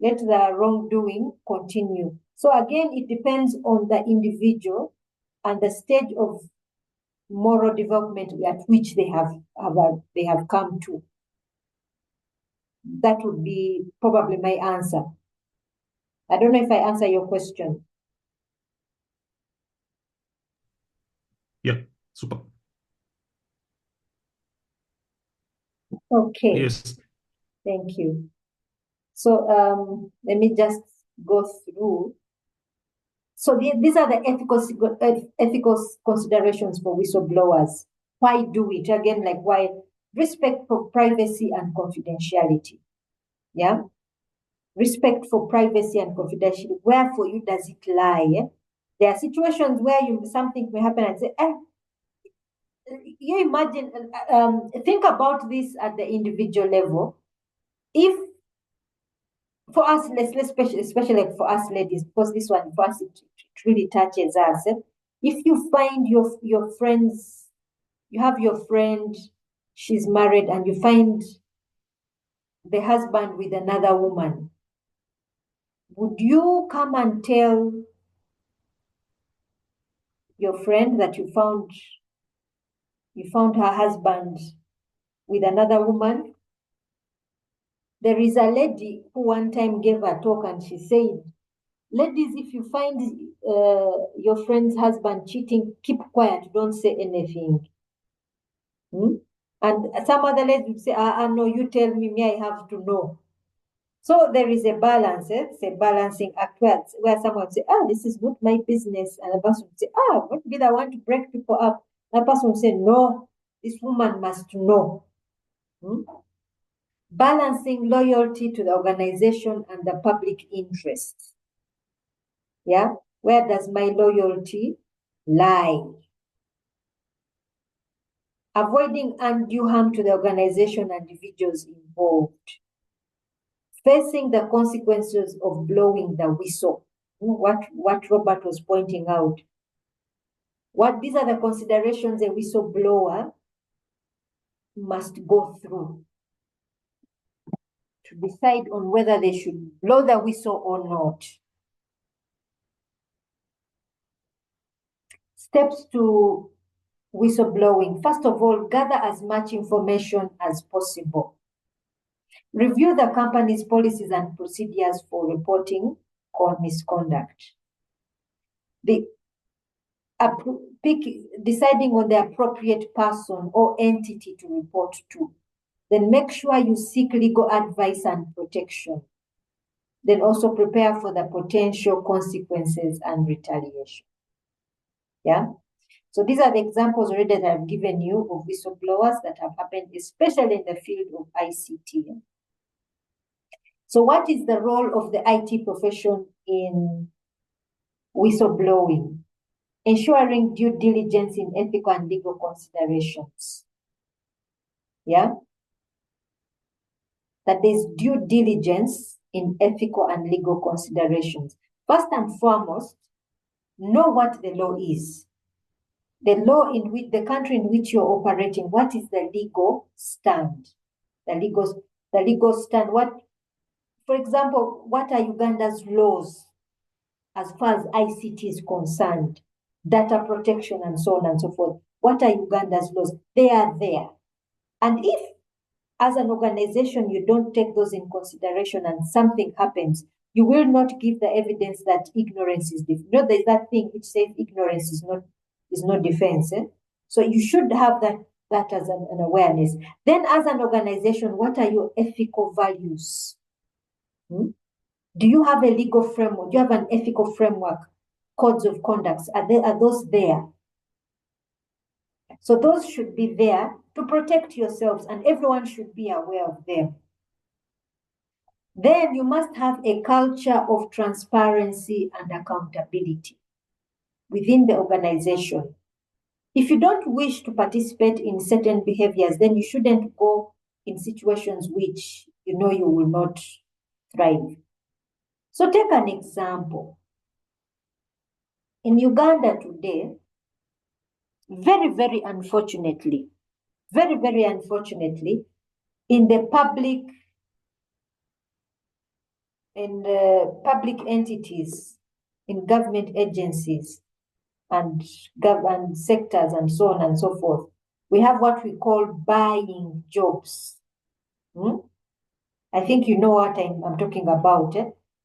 Let the wrongdoing continue. So again, it depends on the individual and the stage of moral development at which they have come to. That would be probably my answer. I don't know if I answer your question.
Yeah, super.
Okay.
Yes.
Thank you. So let me just go through. So these are the ethical considerations for whistleblowers. Why do it? Again, like why? Respect for privacy and confidentiality. Yeah? Respect for privacy and confidentiality. Where for you does it lie? There are situations where something may happen and say, you imagine, think about this at the individual level. If for us, especially like for us ladies, because this one for us it really touches us. If you find your friends, you have your friend, she's married, and you find the husband with another woman, would you come and tell your friend that you found her husband with another woman? There is a lady who one time gave a talk and she said, ladies, if you find your friend's husband cheating, keep quiet, don't say anything. And some other ladies would say, no, you tell me, I have to know. So there is a balance, it's a balancing act where someone would say, this is not my business. And the person would say, what did I want to break people up? And the person would say, no, this woman must know. Balancing loyalty to the organization and the public interest. Yeah, where does my loyalty lie? Avoiding undue harm to the organization and individuals involved. Facing the consequences of blowing the whistle. What Robert was pointing out. These are the considerations a whistleblower must go through to decide on whether they should blow the whistle or not. Steps to whistleblowing. First of all, gather as much information as possible. Review the company's policies and procedures for reporting or misconduct. Deciding on the appropriate person or entity to report to. Then make sure you seek legal advice and protection. Then also prepare for the potential consequences and retaliation. Yeah? So these are the examples already that I've given you of whistleblowers that have happened, especially in the field of ICT. So what is the role of the IT profession in whistleblowing? Ensuring due diligence in ethical and legal considerations. Yeah? That there's due diligence in ethical and legal considerations. First and foremost, know what the law is. The law in which the country in which you're operating, what is the legal stand? The legal stand. For example, what are Uganda's laws as far as ICT is concerned? Data protection and so on and so forth. What are Uganda's laws? They are there. And if, as an organization, you don't take those in consideration and something happens, you will not give the evidence that ignorance is defense. You know, there's that thing which says ignorance is not defense. So you should have that as an awareness. Then as an organization, what are your ethical values? Do you have a legal framework? Do you have an ethical framework? Codes of conduct, are those there? So those should be there to protect yourselves, and everyone should be aware of them. Then you must have a culture of transparency and accountability within the organization. If you don't wish to participate in certain behaviors, then you shouldn't go in situations which you know you will not thrive. So take an example. In Uganda today, very, very unfortunately, in the public entities, in government agencies and government sectors and so on and so forth, we have what we call buying jobs. I think you know what I'm talking about,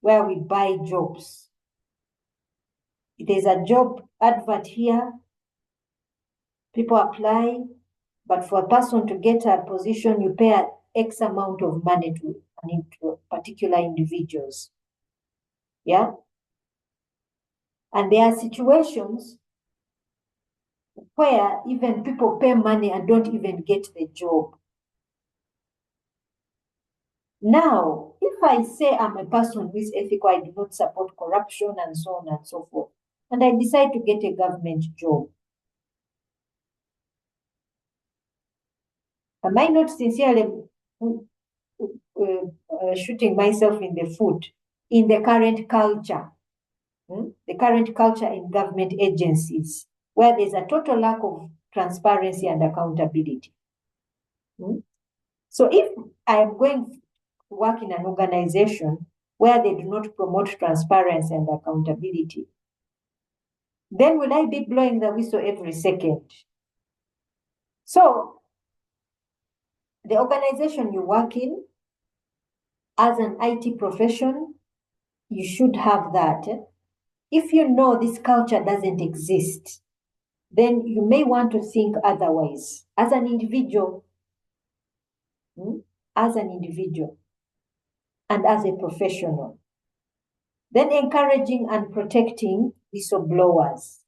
where we buy jobs. There's a job advert here, people apply, but for a person to get a position, you pay X amount of money to particular individuals. Yeah? And there are situations where even people pay money and don't even get the job. Now, if I say I'm a person who is ethical, I do not support corruption and so on and so forth, and I decide to get a government job, am I not sincerely shooting myself in the foot in the current culture? The current culture in government agencies, where there's a total lack of transparency and accountability. So if I am going to work in an organization where they do not promote transparency and accountability, then will I be blowing the whistle every second? So the organization you work in, as an IT profession, you should have that. If you know this culture doesn't exist, then you may want to think otherwise as an individual, and as a professional. Then encouraging and protecting whistleblowers.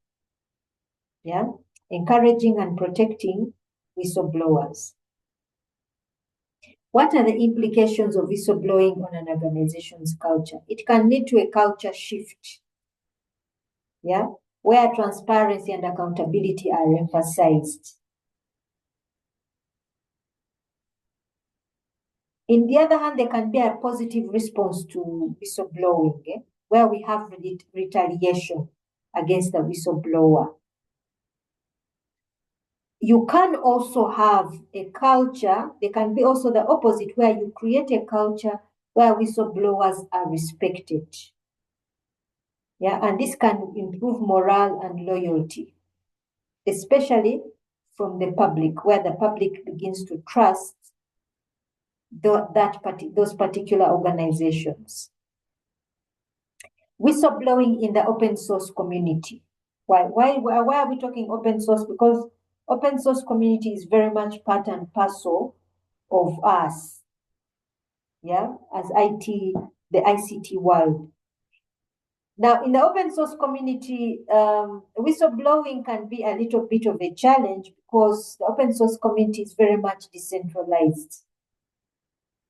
Yeah, encouraging and protecting whistleblowers. What are the implications of whistleblowing on an organization's culture? It can lead to a culture shift, yeah, where transparency and accountability are emphasized. In the other hand, there can be a positive response to whistleblowing, where we have retaliation against the whistleblower. You can also have a culture, there can be also the opposite, where you create a culture where whistleblowers are respected. Yeah, and this can improve morale and loyalty, especially from the public, where the public begins to trust those particular organizations. Whistleblowing in the open source community. Why are we talking open source? Because open source community is very much part and parcel of us, yeah, as the ICT world. Now, in the open source community, whistleblowing can be a little bit of a challenge because the open source community is very much decentralized.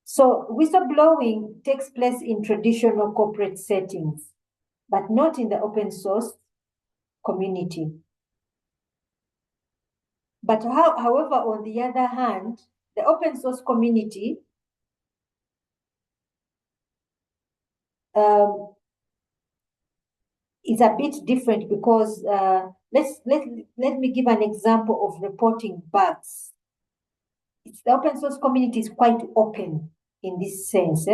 So whistleblowing takes place in traditional corporate settings, but not in the open source community. But however, on the other hand, the open source community is a bit different because let me give an example of reporting bugs. The open source community is quite open in this sense.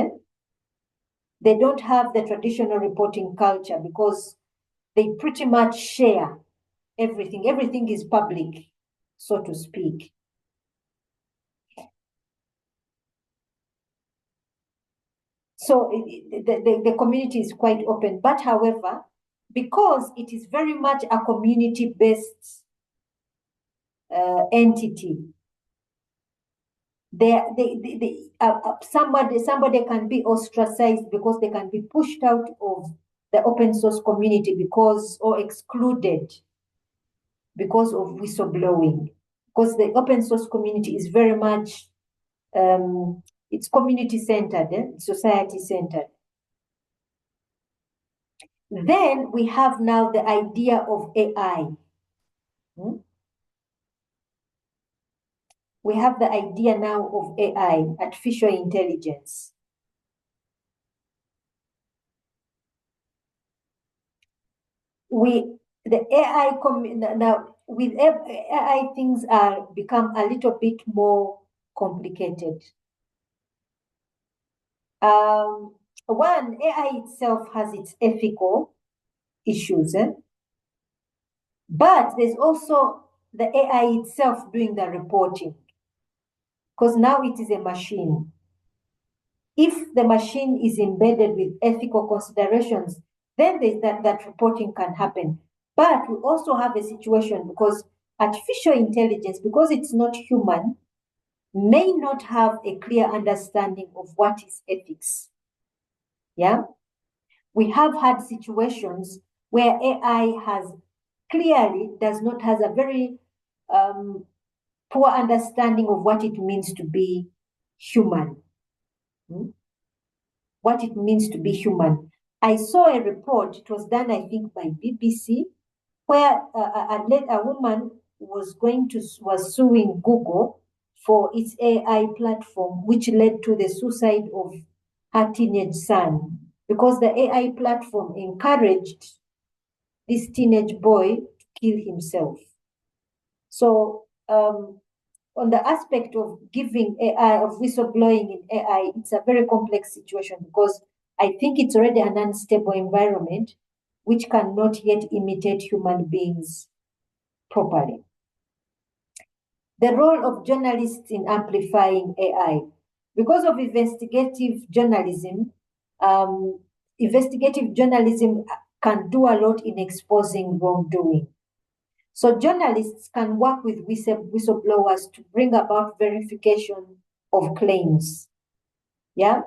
They don't have the traditional reporting culture because they pretty much share everything. Everything is public, so to speak. So the community is quite open, but however, because it is very much a community-based entity, somebody can be ostracized because they can be pushed out of the open source community or excluded because of whistleblowing. Because the open source community is very much it's community centered, society centered. Then we have now the idea of AI. We have the idea now of AI, artificial intelligence. Now with AI, things are become a little bit more complicated. One, AI itself has its ethical issues, but there's also the AI itself doing the reporting, because now it is a machine. If the machine is embedded with ethical considerations, then that reporting can happen. But we also have a situation because artificial intelligence, because it's not human, may not have a clear understanding of what is ethics. Yeah? We have had situations where AI has a very poor understanding of what it means to be human. What it means to be human. I saw a report, it was done, I think, by BBC, where a woman was suing Google for its AI platform, which led to the suicide of her teenage son, because the AI platform encouraged this teenage boy to kill himself. So on the aspect of giving AI, of whistleblowing in AI, it's a very complex situation because I think it's already an unstable environment which cannot yet imitate human beings properly. The role of journalists in amplifying AI. Because of investigative journalism can do a lot in exposing wrongdoing. So journalists can work with whistleblowers to bring about verification of claims. Yeah?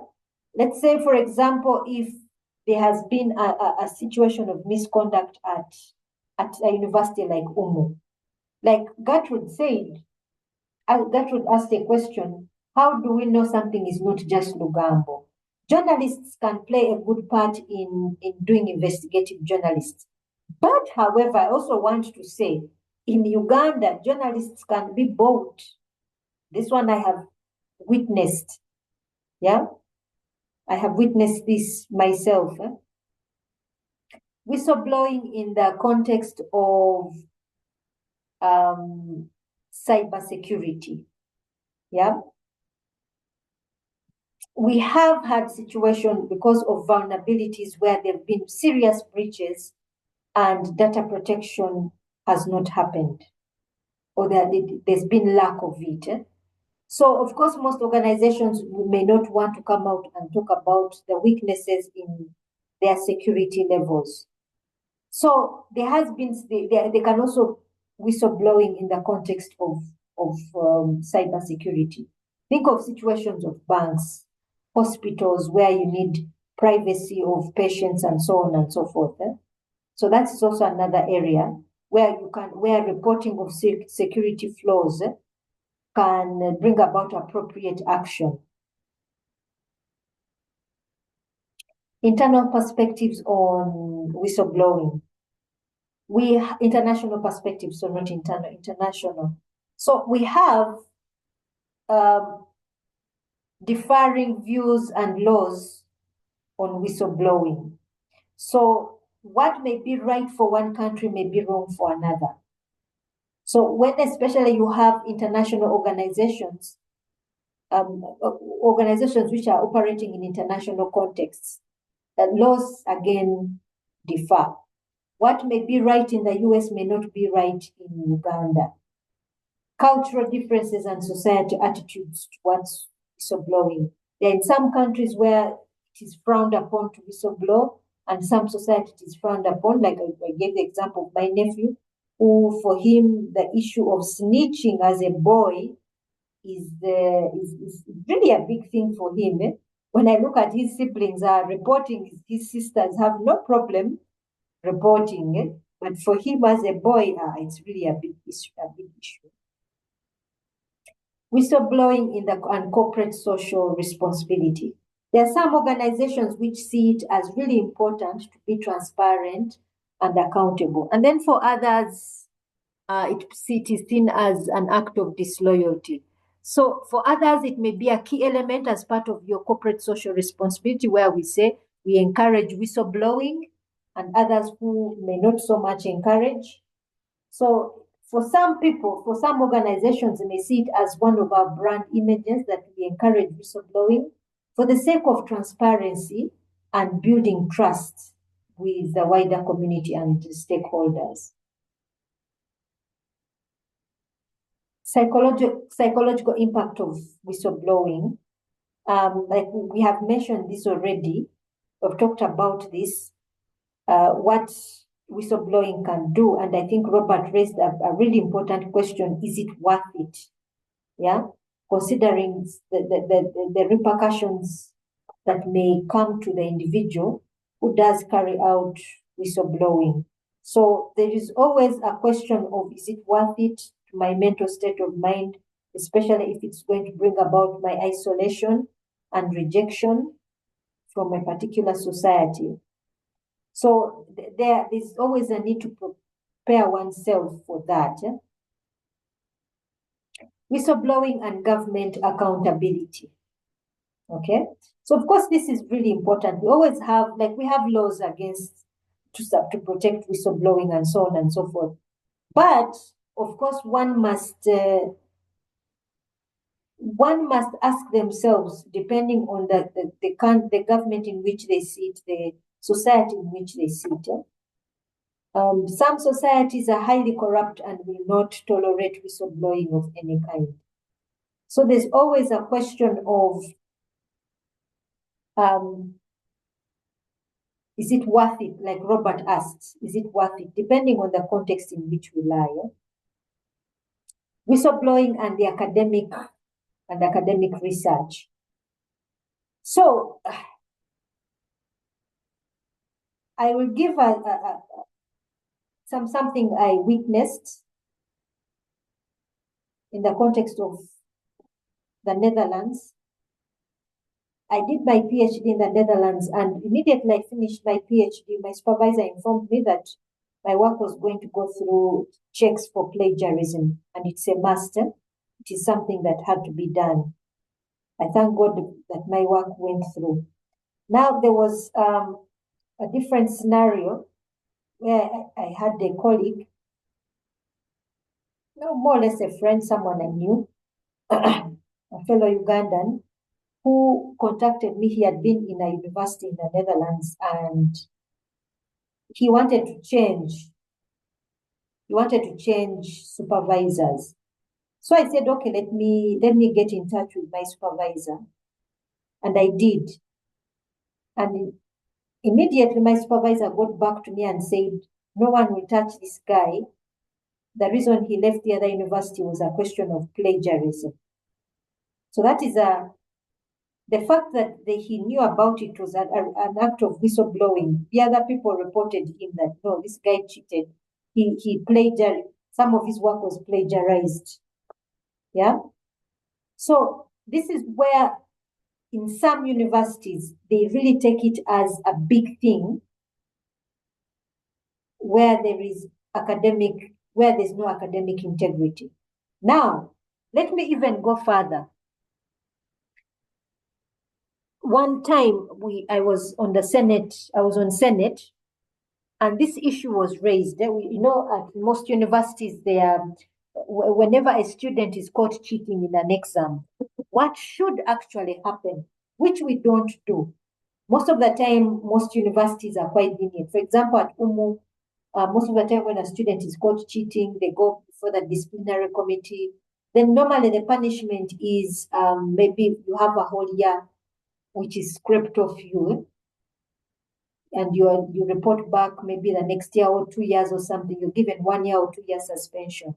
Let's say, for example, if there has been a situation of misconduct at a university like UMU. Like Gertrude asked a question, how do we know something is not just Lugambo? Journalists can play a good part in doing investigative journalism. But, however, I also want to say, in Uganda, journalists can be bought. This one I have witnessed. Yeah? I have witnessed this myself. Whistleblowing in the context of cybersecurity. Yeah? We have had situations because of vulnerabilities where there have been serious breaches and data protection has not happened, or there's been lack of it. So, of course, most organizations may not want to come out and talk about the weaknesses in their security levels. So there has been, they can also whistleblowing in the context of cybersecurity. Think of situations of banks, hospitals where you need privacy of patients and so on and so forth. So that's also another area where reporting of security flaws can bring about appropriate action. Internal perspectives on whistleblowing. International perspectives, so not international. So we have differing views and laws on whistleblowing. So what may be right for one country may be wrong for another. So when especially you have international organizations, organizations which are operating in international contexts, the laws again differ. What may be right in the US may not be right in Uganda. Cultural differences and society attitudes towards whistleblowing. There are in some countries where it is frowned upon to whistleblow, and some society it is frowned upon. Like I gave the example of my nephew, who for him the issue of snitching as a boy is really a big thing for him. When I look at his siblings are reporting, his sisters have no problem reporting, but for him as a boy, it's really a big issue. Whistleblowing and corporate social responsibility. There are some organizations which see it as really important to be transparent and accountable. And then for others, it is seen as an act of disloyalty. So for others, it may be a key element as part of your corporate social responsibility, where we say we encourage whistleblowing, and others who may not so much encourage. So for some people, for some organizations, they may see it as one of our brand images that we encourage whistleblowing for the sake of transparency and building trust with the wider community and stakeholders. Psychological impact of whistleblowing. Like we have mentioned this already. We've talked about this, what whistleblowing can do. And I think Robert raised a really important question. Is it worth it? Yeah, considering the repercussions that may come to the individual who does carry out whistleblowing. So there is always a question of, is it worth it to my mental state of mind, especially if it's going to bring about my isolation and rejection from a particular society. So there is always a need to prepare oneself for that. Yeah? Whistleblowing and government accountability. Okay, so of course this is really important. We always have, like, we have laws against to protect whistleblowing and so on and so forth. But of course, one must ask themselves, depending on the government in which they sit, the society in which they sit. Some societies are highly corrupt and will not tolerate whistleblowing of any kind. So there's always a question of, is it worth it? Like Robert asked, is it worth it? Depending on the context in which we lie. Whistleblowing and the academic research. So I will give something I witnessed in the context of the Netherlands. I did my PhD in the Netherlands, and immediately I finished my PhD, my supervisor informed me that my work was going to go through checks for plagiarism, and it's a must. It is something that had to be done. I thank God that my work went through. Now there was a different scenario where I had a colleague, more or less a friend, someone I knew, a fellow Ugandan, who contacted me. He had been in a university in the Netherlands and he wanted to change. He wanted to change supervisors. So I said, okay, let me get in touch with my supervisor. And I did. And immediately my supervisor got back to me and said, no one will touch this guy. The reason he left the other university was a question of plagiarism. So that is the fact that he knew about it was an act of whistleblowing. The other people reported him that, no, this guy cheated. He plagiarized. Some of his work was plagiarized. Yeah. So this is where in some universities, they really take it as a big thing where there's no academic integrity. Now, let me even go further. One time I was on Senate, and this issue was raised. At most universities, whenever a student is caught cheating in an exam, what should actually happen, which we don't do. Most of the time, most universities are quite lenient. For example, at UMU, most of the time when a student is caught cheating, they go before the disciplinary committee. Then normally the punishment is maybe you have a whole year which is scraped off you, and you report back maybe the next year or 2 years or something. You're given 1 year or 2 year suspension.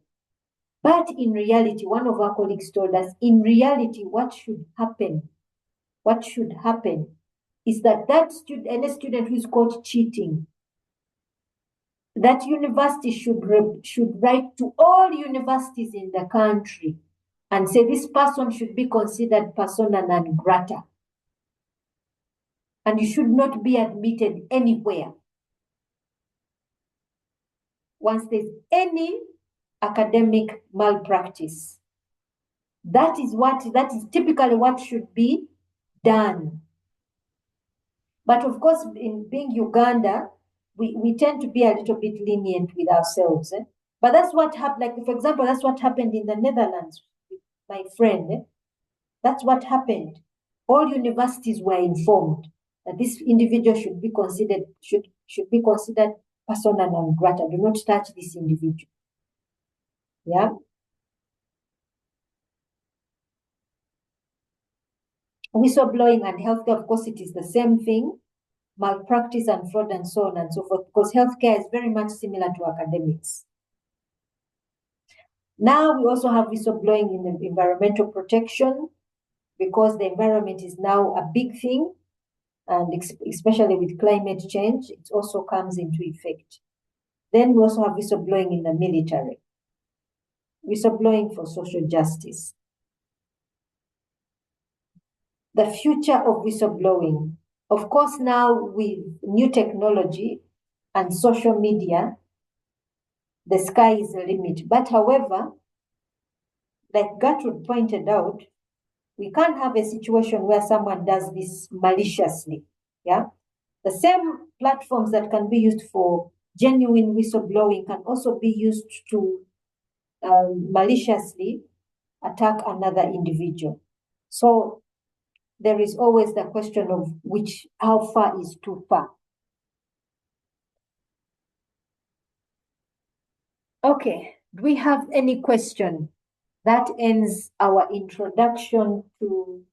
But in reality, one of our colleagues told us, in reality, what should happen is that any student who is caught cheating, that university should write to all universities in the country and say this person should be considered persona non grata. And you should not be admitted anywhere once there's any academic malpractice. That is typically what should be done. But of course, in being Uganda, we tend to be a little bit lenient with ourselves. But that's what happened. Like, for example, that's what happened in the Netherlands with my friend. That's what happened. All universities were informed that this individual should be considered persona non grata. Do not touch this individual. Yeah. Whistleblowing and healthcare, of course, it is the same thing. Malpractice and fraud and so on and so forth, because healthcare is very much similar to academics. Now we also have whistleblowing in the environmental protection, because the environment is now a big thing, and especially with climate change, it also comes into effect. Then we also have whistleblowing in the military, whistleblowing for social justice. The future of whistleblowing. Of course, now with new technology and social media, the sky is the limit. But however, like Gertrude pointed out, we can't have a situation where someone does this maliciously. Yeah. The same platforms that can be used for genuine whistleblowing can also be used to maliciously attack another individual. So there is always the question of how far is too far. Okay, do we have any question? That ends our introduction to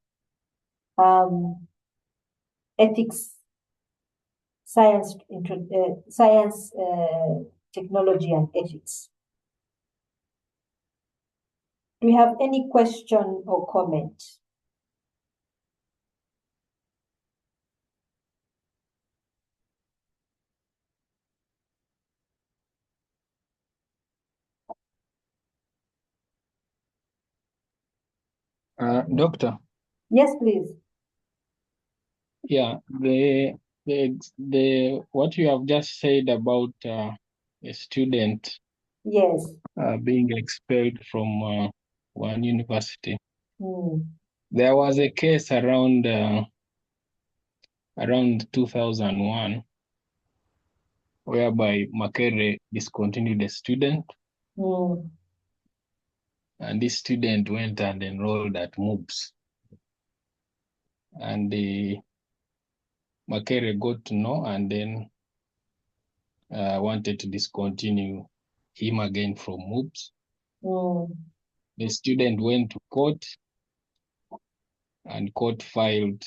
ethics, science, technology, and ethics. Do we have any question or comment?
Doctor.
Yes, please.
Yeah, what you have just said about a student
Yes.
Being expelled from one university.
Mm.
There was a case around 2001 whereby Makere discontinued a student, and this student went and enrolled at MOOCs, and the Makere got to know and then wanted to discontinue him again from MOOCs. The student went to court, and court filed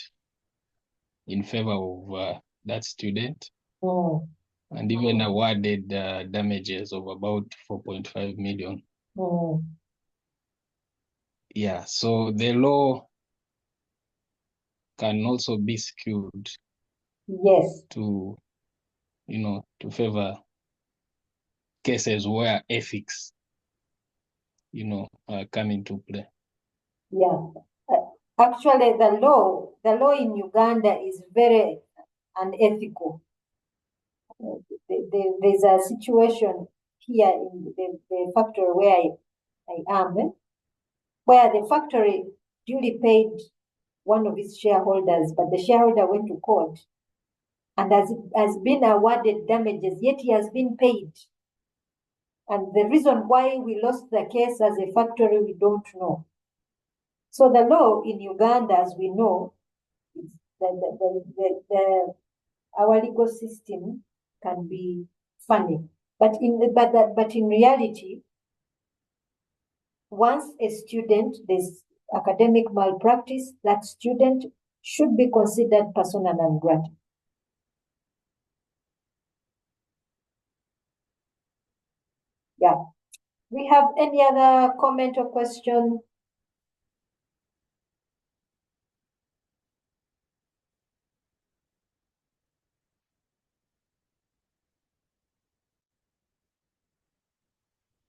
in favor of that student, and even awarded damages of about 4.5 million. Yeah, so the law can also be skewed.
Yes.
To favor cases where ethics, come into play.
Yeah. Actually, the law in Uganda is very unethical. There's a situation here in the factory where I am, where the factory duly paid one of its shareholders, but the shareholder went to court and has been awarded damages, yet he has been paid. And the reason why we lost the case as a factory, we don't know. So the law in Uganda, as we know, is our legal system can be funny, but in reality, once a student there's academic malpractice, that student should be considered persona non grata. Yeah. We have any other comment or question?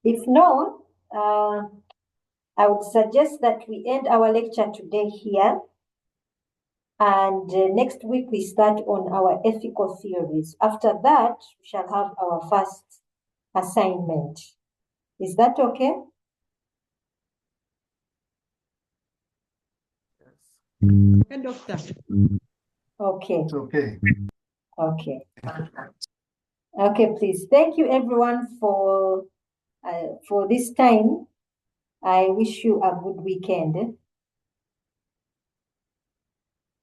If no, I would suggest that we end our lecture today here. And next week we start on our ethical theories. After that, we shall have our first assignment. Is that okay?
Okay, doctor.
Okay.
It's okay.
Okay. Okay, please. Thank you everyone for this time. I wish you a good weekend.